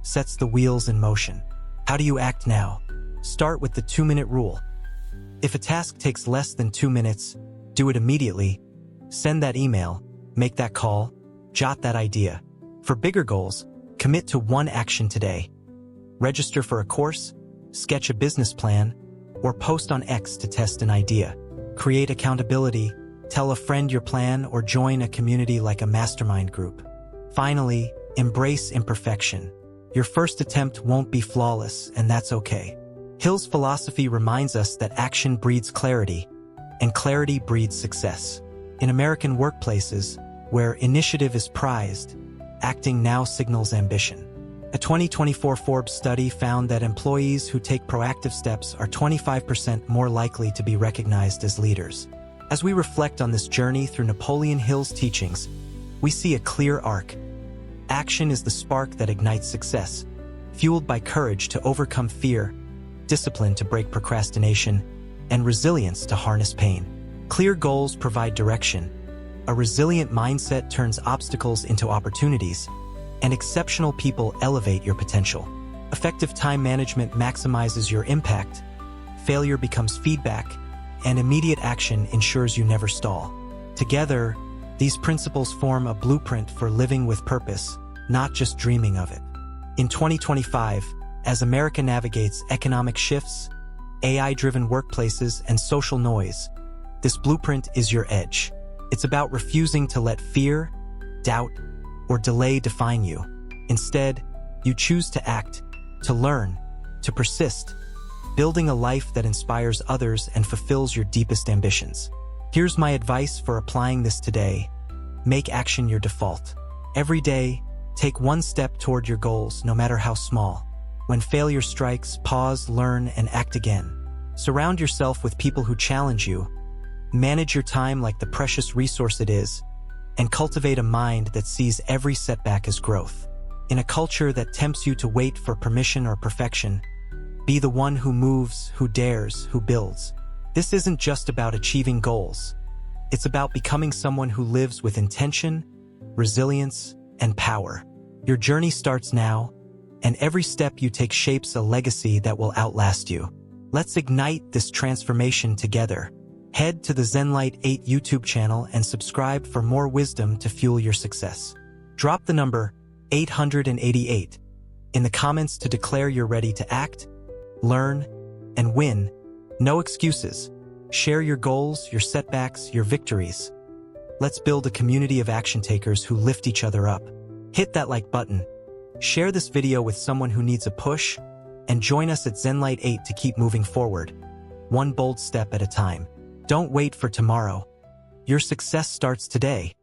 sets the wheels in motion. How do you act now? Start with the 2-minute rule. If a task takes less than 2 minutes, do it immediately. Send that email, make that call, jot that idea. For bigger goals, commit to one action today. Register for a course, sketch a business plan, or post on X to test an idea. Create accountability, tell a friend your plan, or join a community like a mastermind group. Finally, embrace imperfection. Your first attempt won't be flawless, and that's okay. Hill's philosophy reminds us that action breeds clarity, and clarity breeds success. In American workplaces, where initiative is prized, acting now signals ambition. A 2024 Forbes study found that employees who take proactive steps are 25% more likely to be recognized as leaders. As we reflect on this journey through Napoleon Hill's teachings, we see a clear arc. Action is the spark that ignites success, fueled by courage to overcome fear, discipline to break procrastination, and resilience to harness pain. Clear goals provide direction. A resilient mindset turns obstacles into opportunities, and exceptional people elevate your potential. Effective time management maximizes your impact, failure becomes feedback, and immediate action ensures you never stall. Together, these principles form a blueprint for living with purpose, not just dreaming of it. In 2025, as America navigates economic shifts, AI-driven workplaces, and social noise, This blueprint is your edge. It's about refusing to let fear, doubt, or delay define you. Instead, you choose to act, to learn, to persist, building a life that inspires others and fulfills your deepest ambitions. Here's my advice for applying this today. Make action your default. Every day, take one step toward your goals, no matter how small. When failure strikes, pause, learn, and act again. Surround yourself with people who challenge you. Manage your time like the precious resource it is, and cultivate a mind that sees every setback as growth. In a culture that tempts you to wait for permission or perfection, be the one who moves, who dares, who builds. This isn't just about achieving goals. It's about becoming someone who lives with intention, resilience, and power. Your journey starts now, and every step you take shapes a legacy that will outlast you. Let's ignite this transformation together. Head to the ZENLIGHT 8 YouTube channel and subscribe for more wisdom to fuel your success. Drop the number 888 in the comments to declare you're ready to act, learn, and win. No excuses. Share your goals, your setbacks, your victories. Let's build a community of action takers who lift each other up. Hit that like button. Share this video with someone who needs a push, and join us at ZENLIGHT 8 to keep moving forward, one bold step at a time. Don't wait for tomorrow. Your success starts today.